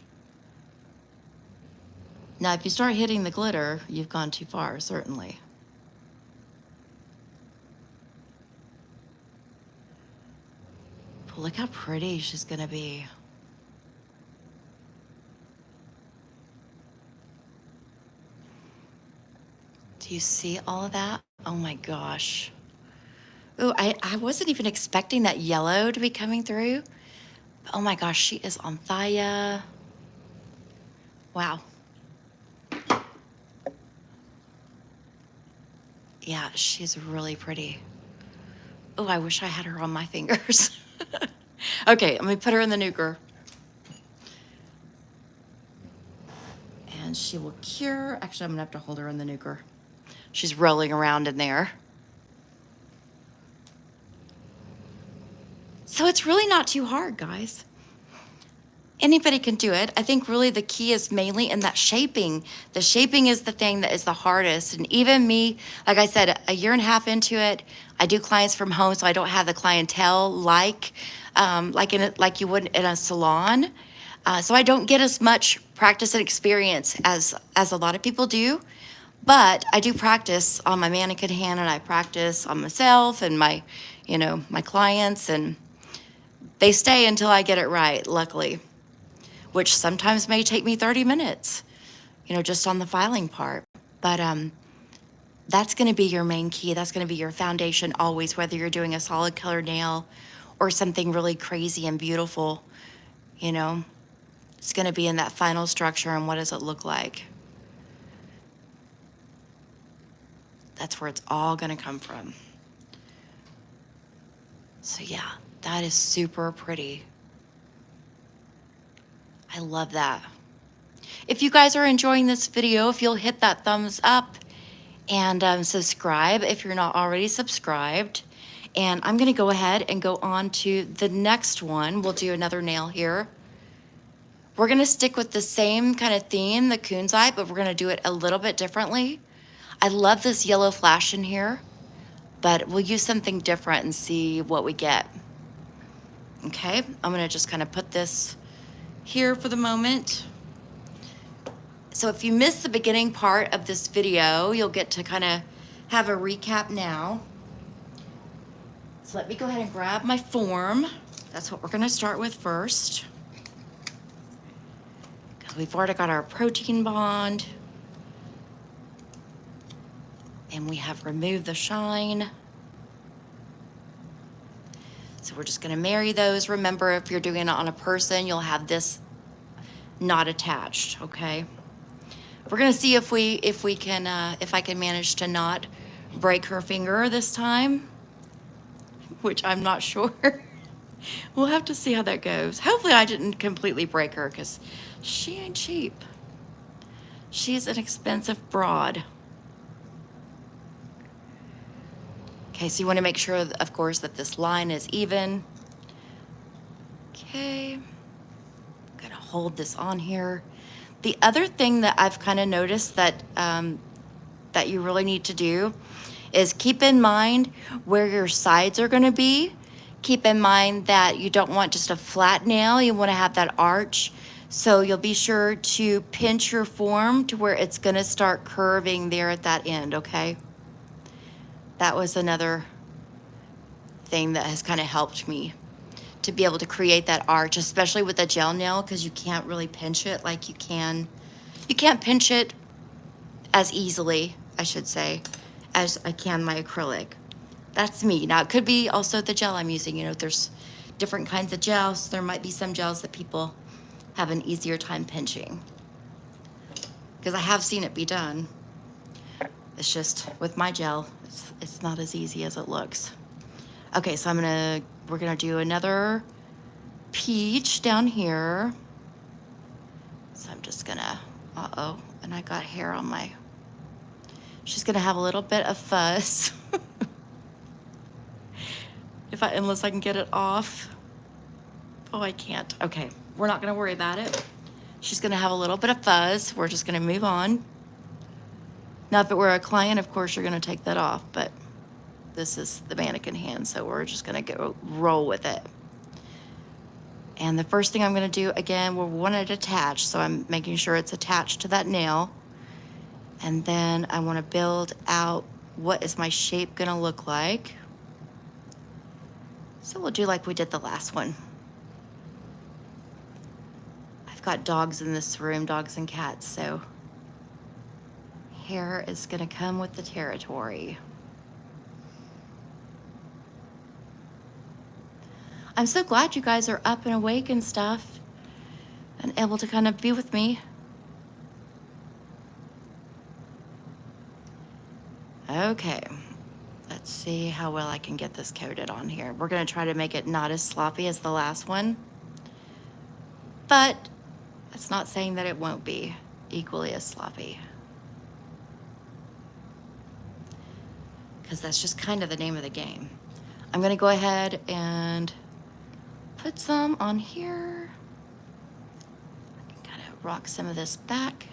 S1: Now, if you start hitting the glitter, you've gone too far, certainly. But look how pretty she's gonna be. Do you see all of that? Oh my gosh. Ooh, I wasn't even expecting that yellow to be coming through. But oh my gosh, she is on fire. Wow. Yeah, she's really pretty. Oh, I wish I had her on my fingers. Okay, let me put her in the nuker. And she will cure. Actually, I'm gonna have to hold her in the nuker. She's rolling around in there. So it's really not too hard, guys. Anybody can do it. I think really the key is mainly in that shaping. The shaping is the thing that is the hardest. And even me, like I said, a year and a half into it, I do clients from home, so I don't have the clientele like like you would in a salon. So I don't get as much practice and experience as a lot of people do. But I do practice on my mannequin hand, and I practice on myself and my clients, and they stay until I get it right, luckily, which sometimes may take me 30 minutes, just on the filing part. But that's going to be your main key. That's going to be your foundation always, whether you're doing a solid color nail or something really crazy and beautiful, it's going to be in that final structure and what does it look like. That's where it's all going to come from. So yeah, that is super pretty. I love that. If you guys are enjoying this video, if you'll hit that thumbs up and subscribe if you're not already subscribed. And I'm gonna go ahead and go on to the next one. We'll do another nail here. We're gonna stick with the same kind of theme, the Kunzite, but we're gonna do it a little bit differently. I love this yellow flash in here, but we'll use something different and see what we get. Okay, I'm gonna just kind of put this here for the moment. So if you missed the beginning part of this video, you'll get to kind of have a recap now. So let me go ahead and grab my form. That's what we're gonna start with first, because we've already got our protein bond and we have removed the shine. So we're just gonna marry those. Remember, if you're doing it on a person, you'll have this not attached, okay? We're gonna see if I can manage to not break her finger this time, which I'm not sure. We'll have to see how that goes. Hopefully I didn't completely break her, because she ain't cheap. She's an expensive broad. Okay, so you want to make sure, of course, that this line is even. Okay, gotta hold this on here. The other thing that I've kind of noticed that that you really need to do is keep in mind where your sides are going to be. Keep in mind that you don't want just a flat nail. You want to have that arch. So you'll be sure to pinch your form to where it's going to start curving there at that end, okay? That was another thing that has kind of helped me to be able to create that arch, especially with a gel nail, because you can't really pinch it like you can. You can't pinch it as easily, I should say, as I can my acrylic. That's me. Now, it could be also the gel I'm using. There's different kinds of gels. There might be some gels that people have an easier time pinching, because I have seen it be done. It's just with my gel, it's not as easy as it looks. Okay, so we're gonna do another peach down here. So I'm just gonna, and I got hair on my, she's gonna have a little bit of fuzz. Unless I can get it off. Oh, I can't. Okay, we're not gonna worry about it. She's gonna have a little bit of fuzz. We're just gonna move on. Now, if it were a client, of course, you're gonna take that off, but this is the mannequin hand, so we're just gonna go roll with it. And the first thing I'm gonna do, again, we want it attached, so I'm making sure it's attached to that nail. And then I wanna build out what is my shape gonna look like. So we'll do like we did the last one. I've got dogs in this room, dogs and cats, so hair is gonna come with the territory. I'm so glad you guys are up and awake and stuff and able to kind of be with me. Okay, let's see how well I can get this coated on here. We're gonna try to make it not as sloppy as the last one, but that's not saying that it won't be equally as sloppy, because that's just kind of the name of the game. I'm gonna go ahead and put some on here. Kind of rock some of this back.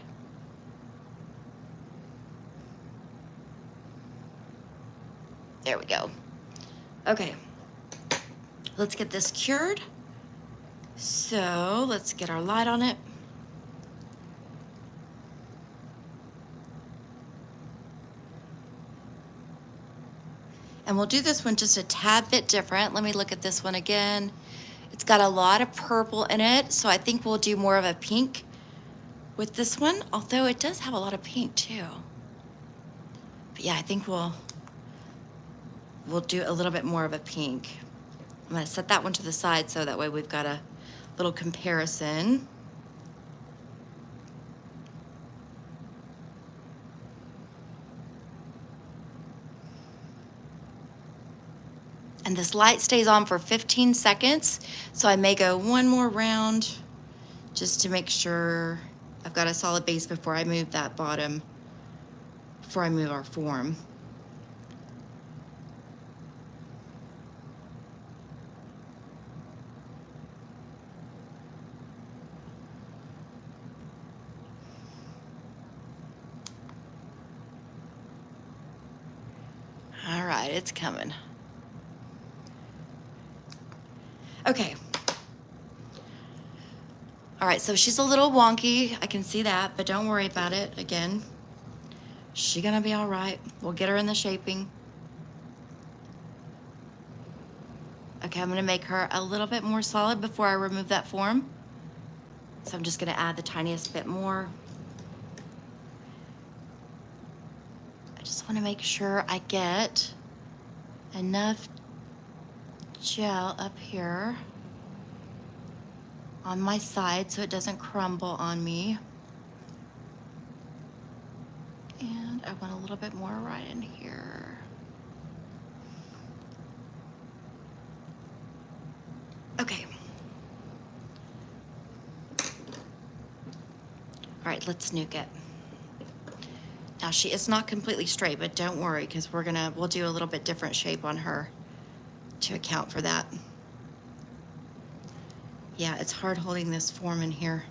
S1: There we go. Okay, let's get this cured. So let's get our light on it. And we'll do this one just a tad bit different. Let me look at this one again. It's got a lot of purple in it, so I think we'll do more of a pink with this one, although it does have a lot of pink too. But yeah, I think we'll do a little bit more of a pink. I'm gonna set that one to the side so that way we've got a little comparison. And this light stays on for 15 seconds, so I may go one more round just to make sure I've got a solid base before I move that bottom, before I move our form. All right, it's coming. Okay. All right, so she's a little wonky. I can see that, but don't worry about it. Again, she's gonna be all right. We'll get her in the shaping. Okay, I'm gonna make her a little bit more solid before I remove that form. So I'm just gonna add the tiniest bit more. I just wanna make sure I get enough gel up here on my side so it doesn't crumble on me. And I want a little bit more right in here. Okay. All right, let's nuke it. Now she is not completely straight, but don't worry, because we'll do a little bit different shape on her to account for that. Yeah, it's hard holding this form in here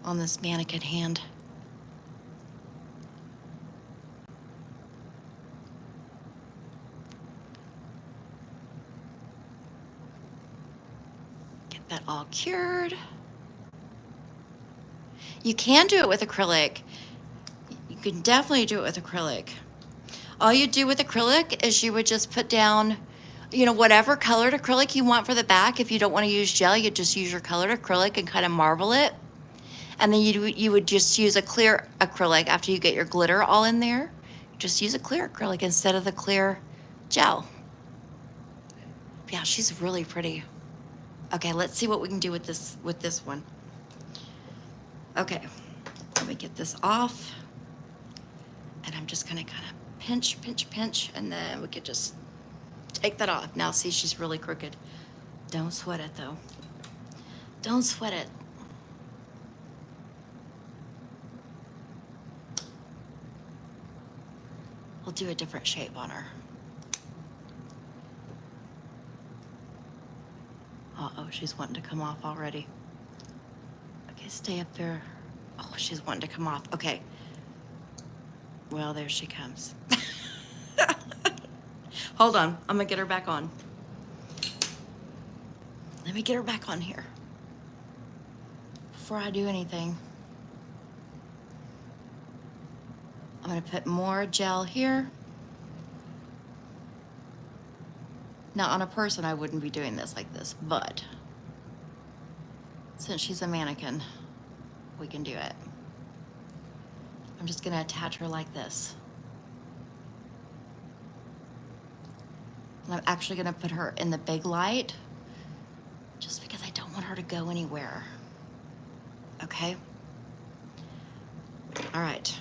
S1: on this mannequin hand. Get that all cured. You can do it with acrylic. You can definitely do it with acrylic. All you do with acrylic is you would just put down, you know, whatever colored acrylic you want for the back. If you don't want to use gel, you just use your colored acrylic and kind of marble it. And then you would just use a clear acrylic after you get your glitter all in there. Just use a clear acrylic instead of the clear gel. Yeah, she's really pretty. Okay, let's see what we can do with this one. Okay, let me get this off. And I'm just gonna kind of pinch, pinch, pinch, and then we could just take that off. Now see, she's really crooked. Don't sweat it though. Don't sweat it. We'll do a different shape on her. Uh-oh, she's wanting to come off already. Okay, stay up there. Oh, she's wanting to come off. Okay. Well, there she comes. Hold on, I'm gonna get her back on. Let me get her back on here before I do anything. I'm gonna put more gel here. Now on a person, I wouldn't be doing this like this, but since she's a mannequin, we can do it. I'm just gonna attach her like this. And I'm actually gonna put her in the big light just because I don't want her to go anywhere. Okay? All right.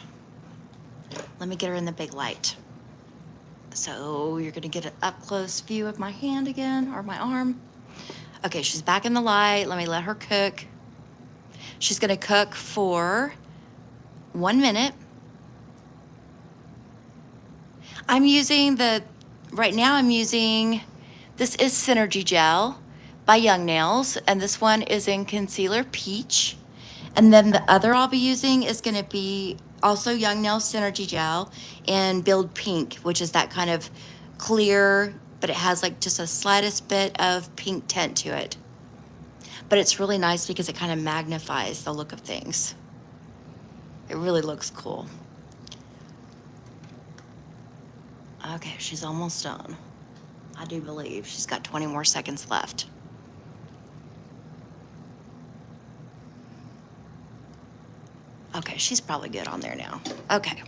S1: Let me get her in the big light. So you're gonna get an up close view of my hand again, or my arm. Okay, she's back in the light. Let me let her cook. She's gonna cook for 1 minute. I'm using right now I'm using, this is Synergy gel, by Young Nails, and this one is in Concealer Peach. And then the other I'll be using is gonna be also Young Nails Synergy Gel in Build Pink, which is that kind of clear, but it has like just a slightest bit of pink tint to it. But it's really nice because it kind of magnifies the look of things. It really looks cool. Okay, she's almost done. I do believe she's got 20 more seconds left. Okay, she's probably good on there now. Okay,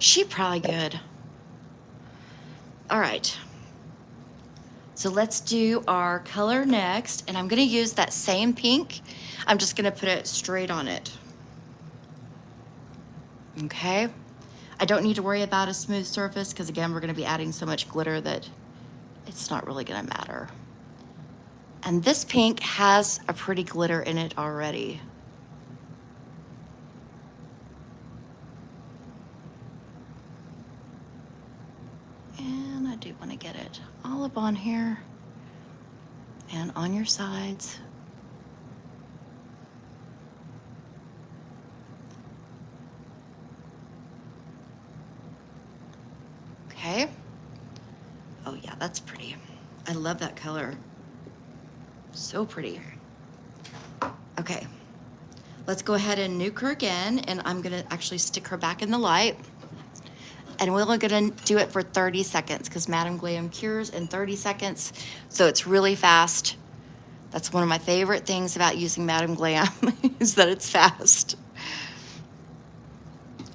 S1: she's probably good. All right, so let's do our color next, and I'm gonna use that same pink. I'm just gonna put it straight on it. Okay, I don't need to worry about a smooth surface because again, we're gonna be adding so much glitter that it's not really gonna matter. And this pink has a pretty glitter in it already. And I do want to get it all up on here and on your sides. Okay. Oh yeah, that's pretty. I love that color. So pretty. Okay, let's go ahead and nuke her again, and I'm gonna actually stick her back in the light. And we're only gonna do it for 30 seconds because Madam Glam cures in 30 seconds. So it's really fast. That's one of my favorite things about using Madam Glam is that it's fast.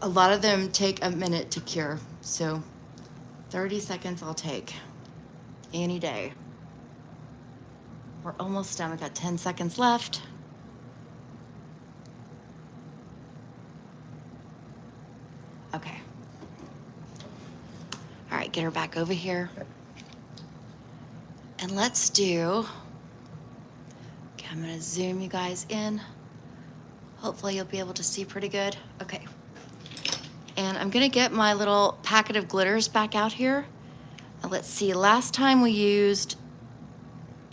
S1: A lot of them take a minute to cure. So 30 seconds I'll take any day. We're almost done. We've got 10 seconds left. Okay. All right, get her back over here. And let's do, okay, I'm gonna zoom you guys in. Hopefully you'll be able to see pretty good. Okay. And I'm gonna get my little packet of glitters back out here. And let's see, last time we used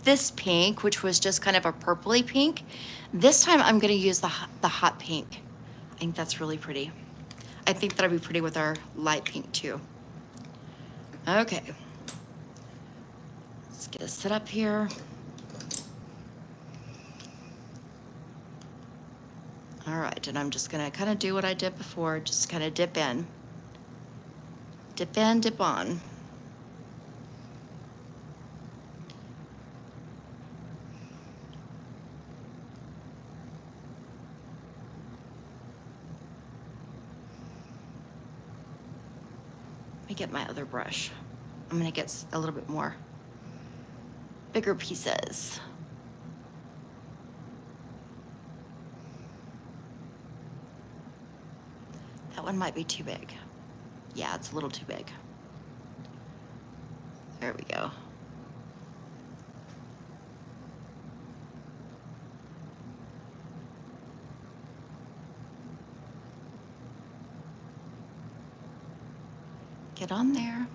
S1: this pink, which was just kind of a purpley pink. This time I'm gonna use the hot pink. I think that's really pretty. I think that'll be pretty with our light pink too. Okay, let's get it set up here. All right, and I'm just gonna kind of do what I did before, just kind of dip in, dip on. Let me get my other brush. I'm gonna get a little bit more bigger pieces. That one might be too big. Yeah, it's a little too big. There we go. Get on there.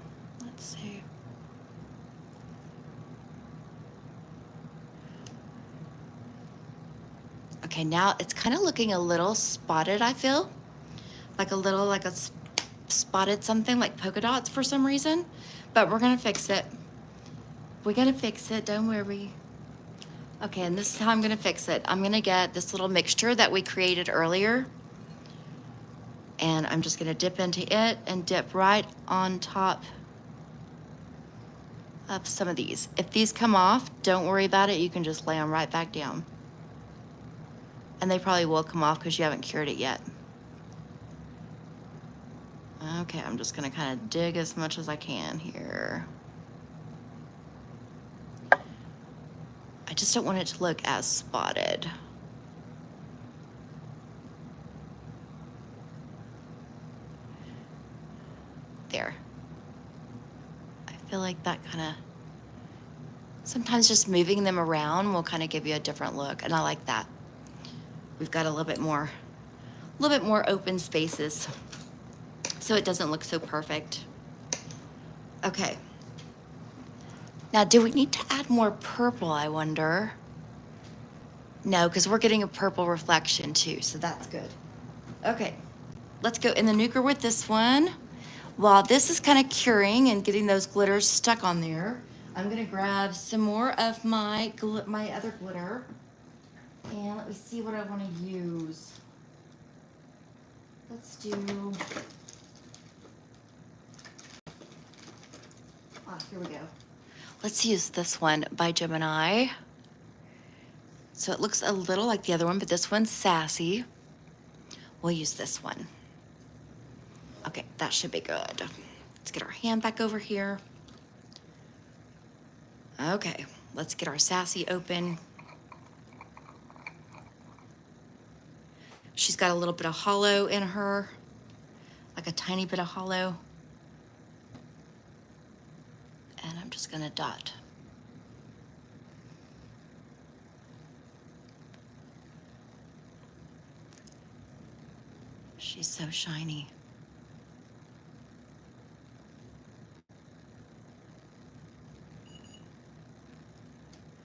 S1: Let's see. Okay, now it's kind of looking a little spotted, I feel. Like a little, like a spotted something, like polka dots for some reason. But we're gonna fix it. We're gonna fix it, don't worry. Okay, and this is how I'm gonna fix it. I'm gonna get this little mixture that we created earlier. And I'm just gonna dip into it and dip right on top of some of these. If these come off, don't worry about it. You can just lay them right back down. And they probably will come off because you haven't cured it yet. Okay, I'm just gonna kind of dig as much as I can here. I just don't want it to look as spotted. There. I feel like that kind of, sometimes just moving them around will kind of give you a different look, and I like that. We've got a little bit more open spaces, so it doesn't look so perfect. Okay. Now, do we need to add more purple, I wonder? No, because we're getting a purple reflection too, so that's good. Okay, let's go in the nuker with this one. While this is kind of curing and getting those glitters stuck on there, I'm gonna grab some more of my other glitter, and let me see what I want to use. Let's do. Here we go. Let's use this one by Gemini. So it looks a little like the other one, but this one's sassy. We'll use this one. Okay, that should be good. Let's get our hand back over here. Okay, let's get our sassy open. She's got a little bit of hollow in her, like a tiny bit of hollow. And I'm just gonna dot. She's so shiny.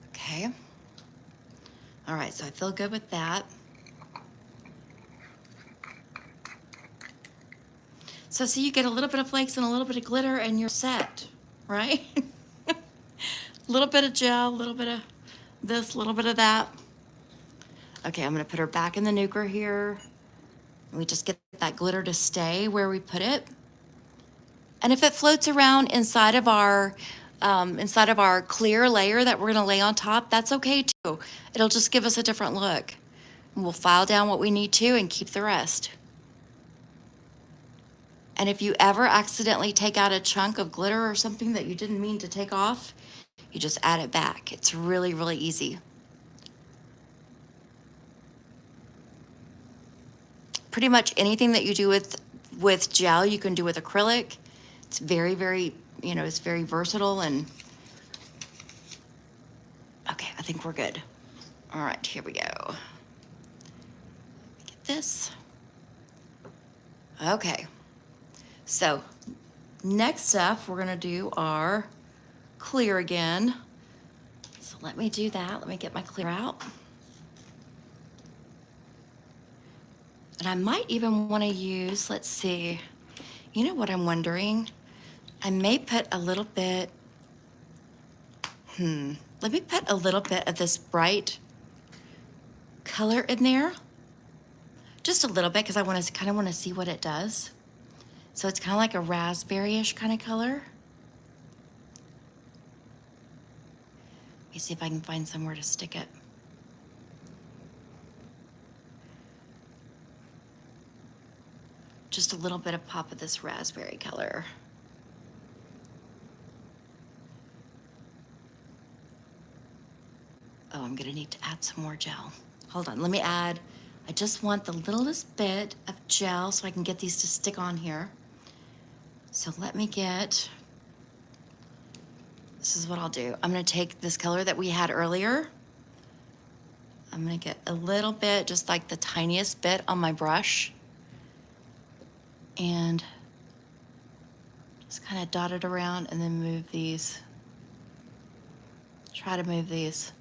S1: Okay. All right, so I feel good with that. So see, you get a little bit of flakes and a little bit of glitter and you're set, right? A little bit of gel, a little bit of this, a little bit of that. Okay, I'm gonna put her back in the nuker here. And we just get that glitter to stay where we put it. And if it floats around inside of our clear layer that we're gonna lay on top, that's okay too. It'll just give us a different look. And we'll file down what we need to and keep the rest. And if you ever accidentally take out a chunk of glitter or something that you didn't mean to take off, you just add it back. It's really, really easy. Pretty much anything that you do with gel, you can do with acrylic. It's very, very, it's very versatile. And okay, I think we're good. All right, here we go. Get this. Okay. So next up, we're gonna do our clear again. So let me do that. Let me get my clear out. And I might even wanna use, let's see, you know what I'm wondering? I may put a little bit, let me put a little bit of this bright color in there. Just a little bit, because I kind of want to see what it does. So it's kind of like a raspberry-ish kind of color. Let me see if I can find somewhere to stick it. Just a little bit of pop of this raspberry color. Oh, I'm gonna need to add some more gel. Hold on, let me add, I just want the littlest bit of gel so I can get these to stick on here. So let me get, this is what I'll do. I'm gonna take this color that we had earlier. I'm gonna get a little bit, just like the tiniest bit on my brush. And just kind of dot it around and then move these. Try to move these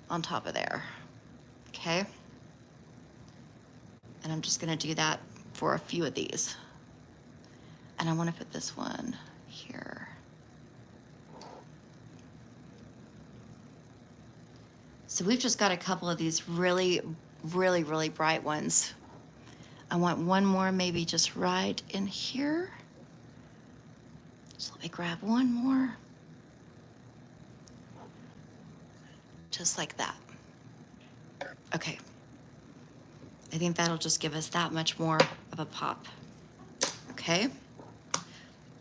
S1: on top of there, okay? And I'm just gonna do that for a few of these. And I wanna put this one here. So we've just got a couple of these really, really, really bright ones. I want one more maybe just right in here. So let me grab one more. Just like that. Okay. I think that'll just give us that much more of a pop. Okay.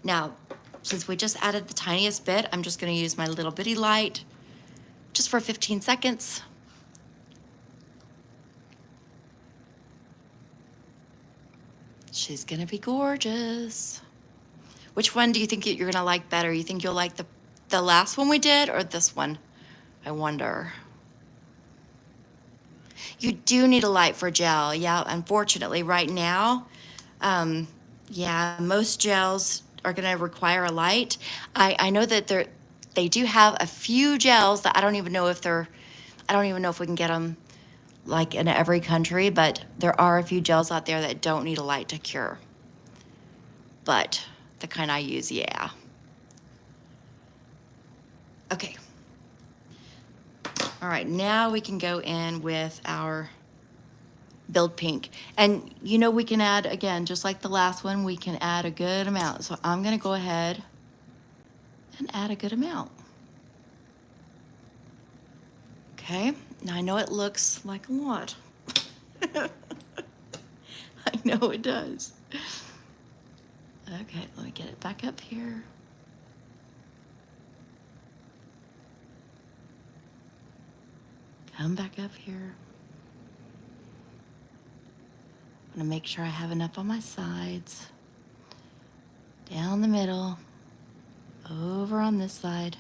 S1: Now, since we just added the tiniest bit, I'm just gonna use my little bitty light just for 15 seconds. She's gonna be gorgeous. Which one do you think you're gonna like better? You think you'll like the last one we did or this one? I wonder. You do need a light for gel. Yeah, unfortunately right now, yeah, most gels are gonna require a light. I know that They do have a few gels that I don't even know if we can get them like in every country, but there are a few gels out there that don't need a light to cure. But the kind I use, yeah. Okay. All right, now we can go in with our Build Pink. And you know, we can add, again, just like the last one, we can add a good amount. So I'm gonna go ahead and add a good amount. Okay, now I know it looks like a lot. I know it does. Okay, let me get it back up here. Come back up here. I'm gonna make sure I have enough on my sides. Down the middle, over on this side.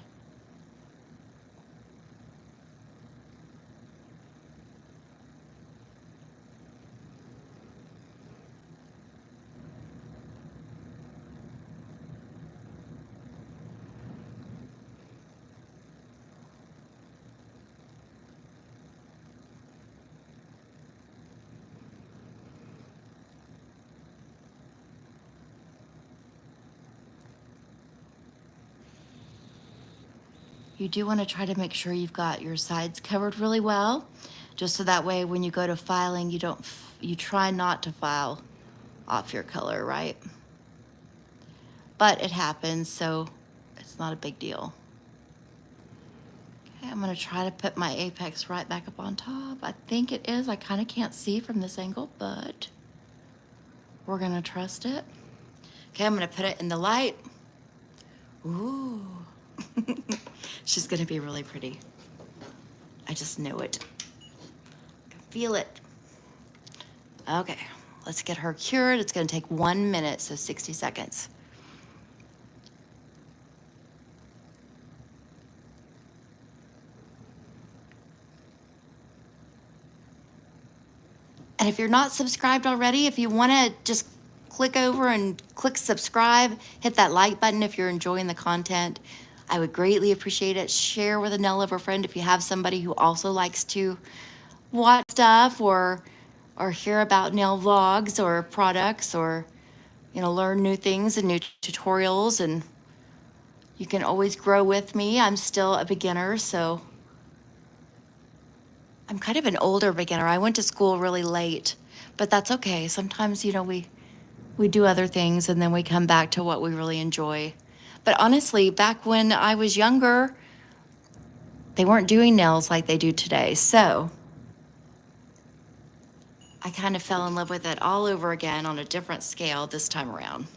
S1: You do want to try to make sure you've got your sides covered really well, just so that way when you go to filing, you try not to file off your color, right? But it happens, so it's not a big deal. Okay, I'm gonna try to put my apex right back up on top. I think it is. I kind of can't see from this angle, but we're gonna trust it. Okay, I'm gonna put it in the light. Ooh. She's gonna be really pretty. I just know it. I can feel it. Okay, let's get her cured. It's gonna take 1 minute, so 60 seconds. And if you're not subscribed already, if you wanna just click over and click subscribe, hit that like button if you're enjoying the content. I would greatly appreciate it. Share with a nail lover friend if you have somebody who also likes to watch stuff or hear about nail vlogs or products, or learn new things and new tutorials. And you can always grow with me. I'm still a beginner, so I'm kind of an older beginner. I went to school really late, but that's okay. Sometimes we do other things and then we come back to what we really enjoy. But honestly, back when I was younger, they weren't doing nails like they do today. So I kind of fell in love with it all over again on a different scale this time around.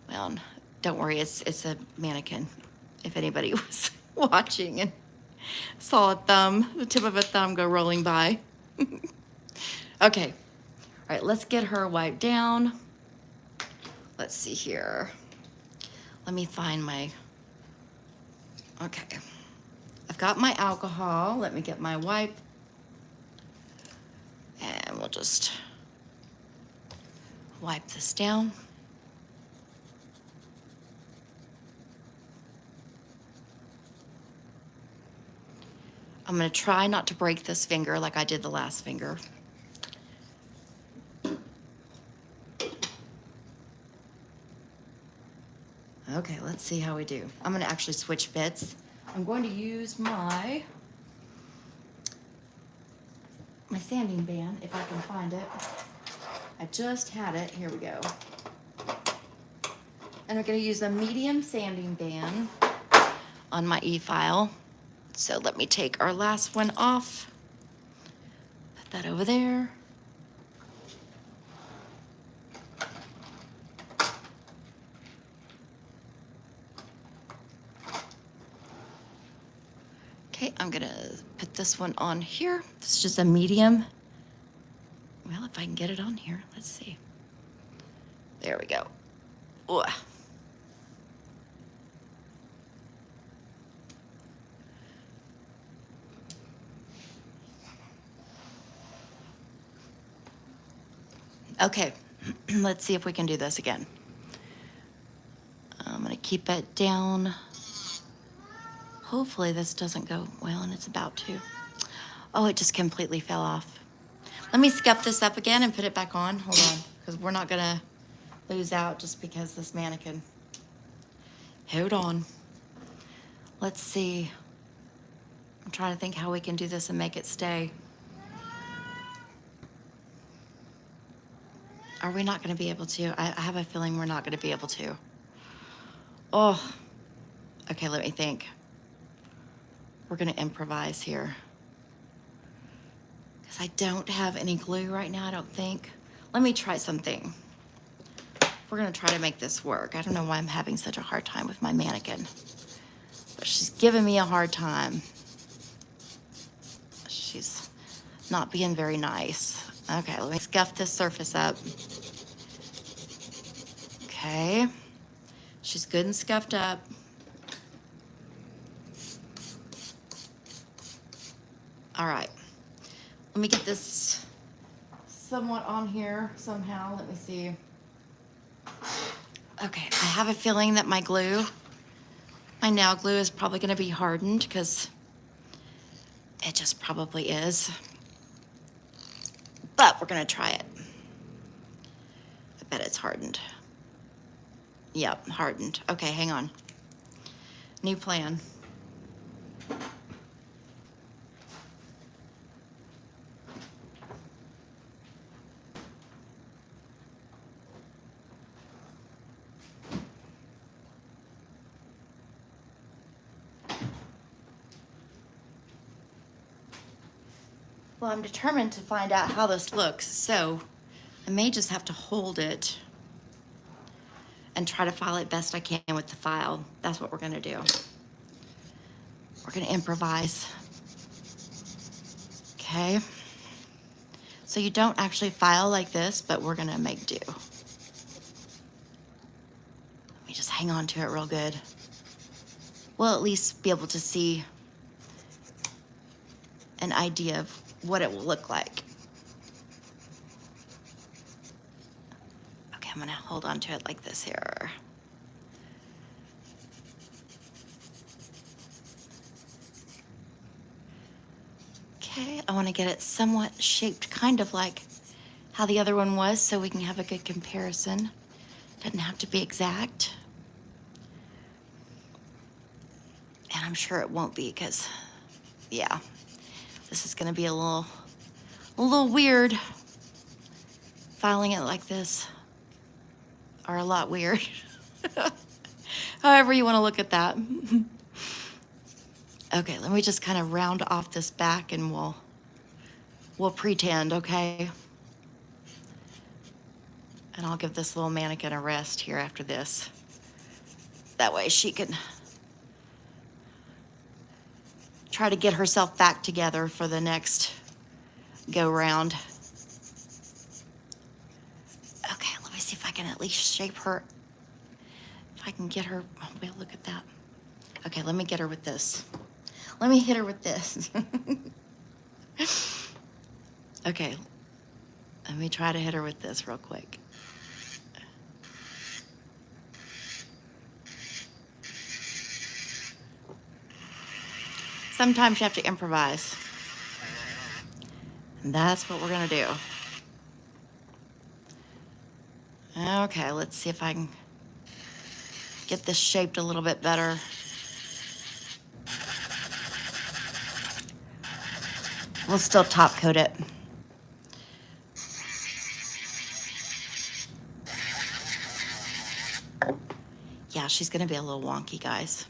S1: Well, don't worry, it's a mannequin. If anybody was watching and saw the tip of a thumb go rolling by. Okay, all right, let's get her wiped down. Let's see here. Let me find my, okay. I've got my alcohol. Let me get my wipe. And we'll just wipe this down. I'm gonna try not to break this finger like I did the last finger. Okay, let's see how we do. I'm gonna actually switch bits. I'm going to use my sanding band, if I can find it. I just had it, here we go. And we're gonna use a medium sanding band on my e-file. So let me take our last one off. Put that over there. Okay, I'm gonna put this one on here. This is just a medium. Well, if I can get it on here, let's see. There we go. Ooh. Okay, let's see if we can do this again. I'm gonna keep it down Hopefully this doesn't go well, and it's about to. Oh, it just completely fell off. Let me scuff this up again and put it back on. Hold on, because we're not gonna lose out just because this mannequin. Hold on. Let's see. I'm trying to think how we can do this and make it stay. Are we not gonna be able to? I have a feeling we're not gonna be able to. Oh, okay, let me think. We're gonna improvise here. Because I don't have any glue right now, I don't think. Let me try something. We're gonna try to make this work. I don't know why I'm having such a hard time with my mannequin. But she's giving me a hard time. She's not being very nice. Okay, let me scuff this surface up. Okay. She's good and scuffed up. All right. Let me get this somewhat on here somehow. Let me see. Okay, I have a feeling that my nail glue is probably gonna be hardened because it just probably is. But we're gonna try it. I bet it's hardened. Yep, hardened. Okay, hang on. New plan. Well, I'm determined to find out how this looks, so I may just have to hold it and try to file it best I can with the file. That's what we're gonna do. We're gonna improvise. Okay. So you don't actually file like this, but we're gonna make do. Let me just hang on to it real good. We'll at least be able to see an idea of what it will look like. Okay, I'm gonna hold on to it like this here. Okay, I wanna get it somewhat shaped kind of like how the other one was so we can have a good comparison. Doesn't have to be exact. And I'm sure it won't be because, yeah, this is gonna be a little weird filing it like this, or a lot weird. However you wanna look at that. Okay, let me just kind of round off this back and we'll pretend, okay? And I'll give this little mannequin a rest here after this. That way she can try to get herself back together for the next go round. Okay, let me see if I can at least shape her. If I can get her, oh, wait, look at that. Okay, let me get her with this. Let me hit her with this. Okay, let me try to hit her with this real quick. Sometimes you have to improvise. And that's what we're gonna do. Okay, let's see if I can get this shaped a little bit better. We'll still top coat it. Yeah, she's gonna be a little wonky, guys.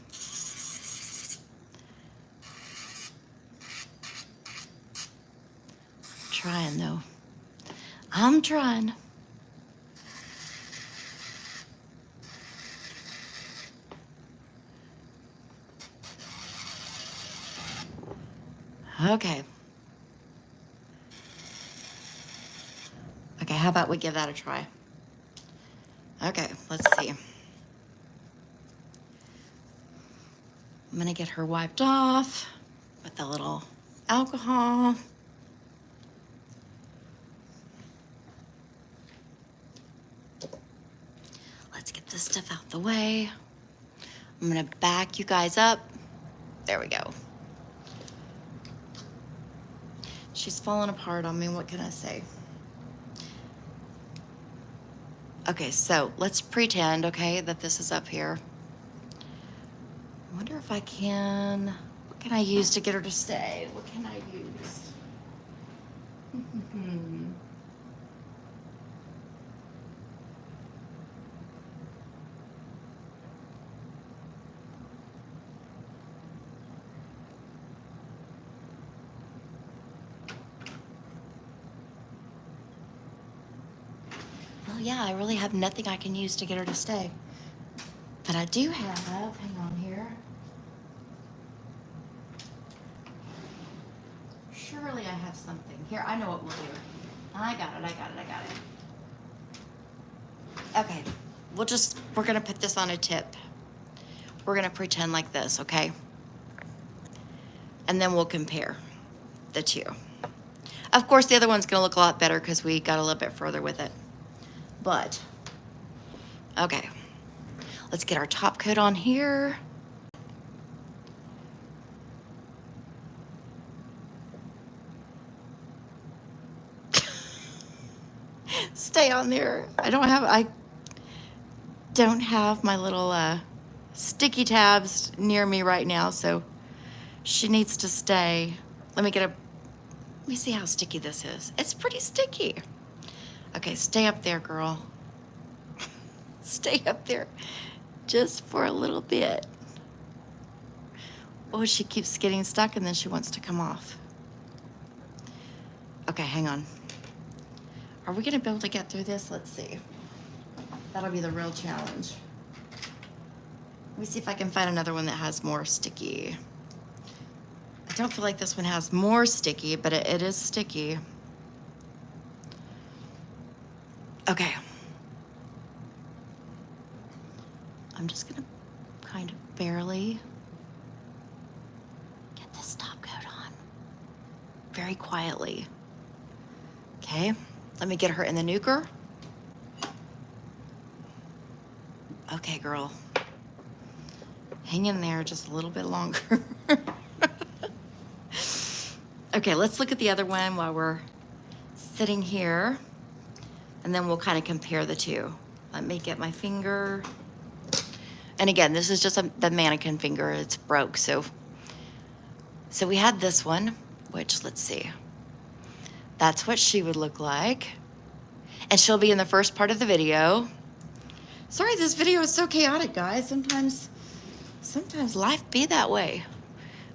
S1: Trying though. I'm trying. Okay. Okay, how about we give that a try? Okay, let's see. I'm gonna get her wiped off with a little alcohol. Let's get this stuff out the way. I'm gonna back you guys up There we go. She's falling apart on me. What can I say? Okay, so let's pretend, okay, that this is up here. I wonder if I can, what can I use to get her to stay? What can I use? Well, yeah, I really have nothing I can use to get her to stay. But I do have, hang on here. Surely I have something. Here, I know what we'll do. I got it. Okay, we're gonna put this on a tip. We're gonna pretend like this, okay? And then we'll compare the two. Of course, the other one's gonna look a lot better because we got a little bit further with it. But, okay. Let's get our top coat on here. Stay on there. I don't have my little sticky tabs near me right now, so she needs to stay. Let me see how sticky this is. It's pretty sticky. Okay, stay up there, girl. Stay up there just for a little bit. Oh, she keeps getting stuck and then she wants to come off. Okay, hang on. Are we gonna be able to get through this? Let's see. That'll be the real challenge. Let me see if I can find another one that has more sticky. I don't feel like this one has more sticky, but it is sticky. Okay. I'm just gonna kind of barely get this top coat on. Very quietly. Okay, let me get her in the nuker. Okay, girl. Hang in there just a little bit longer. Okay, let's look at the other one while we're sitting here, and then we'll kind of compare the two. Let me get my finger. And again, this is just the mannequin finger. It's broke, so we had this one, which, let's see. That's what she would look like. And she'll be in the first part of the video. Sorry, this video is so chaotic, guys. Sometimes life be that way.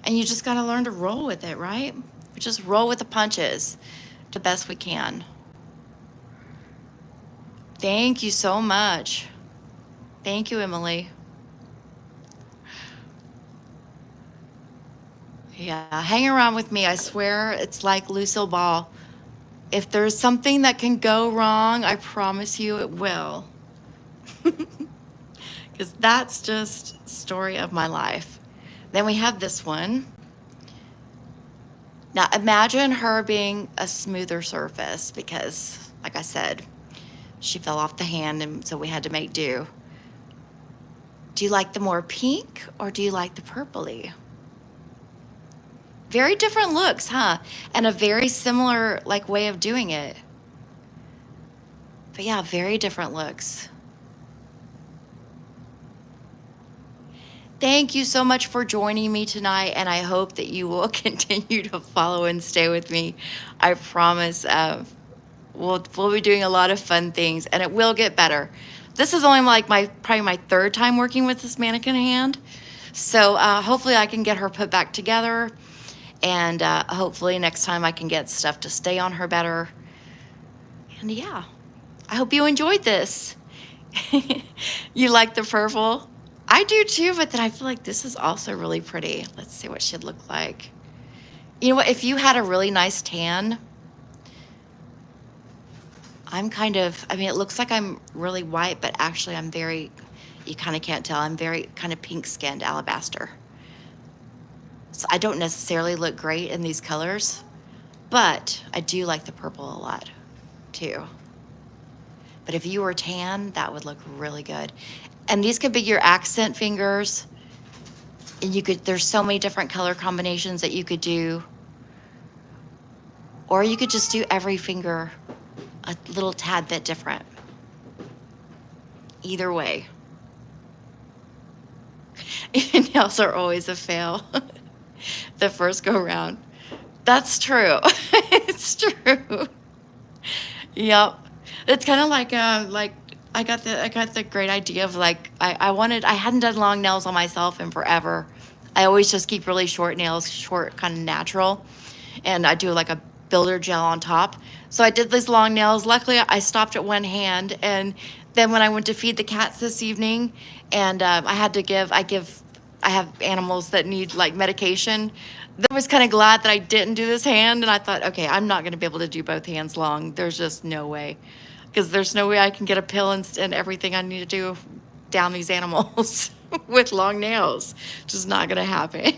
S1: And you just gotta learn to roll with it, right? We just roll with the punches the best we can. Thank you so much. Thank you, Emily. Yeah, hang around with me. I swear it's like Lucille Ball. If there's something that can go wrong, I promise you it will. Because that's just story of my life. Then we have this one. Now imagine her being a smoother surface because, like I said, she fell off the hand and so we had to make do. Do you like the more pink or do you like the purpley? Very different looks, huh? And a very similar way of doing it. But yeah, very different looks. Thank you so much for joining me tonight, and I hope that you will continue to follow and stay with me. I promise we'll be doing a lot of fun things, and it will get better. This is only probably my third time working with this mannequin hand, so hopefully I can get her put back together, and hopefully next time I can get stuff to stay on her better. And yeah, I hope you enjoyed this. You like the purple? I do too, but then I feel like this is also really pretty. Let's see what she'd look like. You know what? If you had a really nice tan, it looks like I'm really white, but actually I'm you kind of can't tell. I'm very kind of pink-skinned alabaster. So I don't necessarily look great in these colors, but I do like the purple a lot too. But if you were tan, that would look really good. And these could be your accent fingers. And there's so many different color combinations that you could do, or you could just do every finger a little tad bit different. Either way. Nails are always a fail the first go round. That's true. It's true. Yep. It's kind of like I got the great idea of like I hadn't done long nails on myself in forever. I always just keep really short nails, short, kind of natural, and I do like a builder gel on top. So I did these long nails. Luckily, I stopped at one hand, and then when I went to feed the cats this evening, and I had to I have animals that need like medication. I was kind of glad that I didn't do this hand, and I thought, okay, I'm not going to be able to do both hands long. There's just no way, because there's no way I can get a pill and everything I need to do down these animals with long nails. Just not going to happen.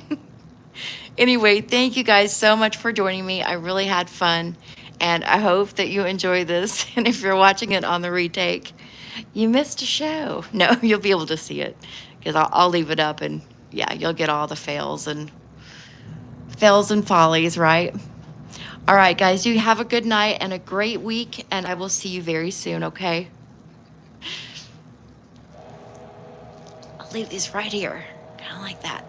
S1: Anyway, thank you guys so much for joining me. I really had fun, and I hope that you enjoy this. And if you're watching it on the retake, you missed a show. No, you'll be able to see it, because I'll leave it up, and yeah, you'll get all the fails and follies, right? All right, guys, you have a good night and a great week, and I will see you very soon, okay? I'll leave these right here, kind of like that.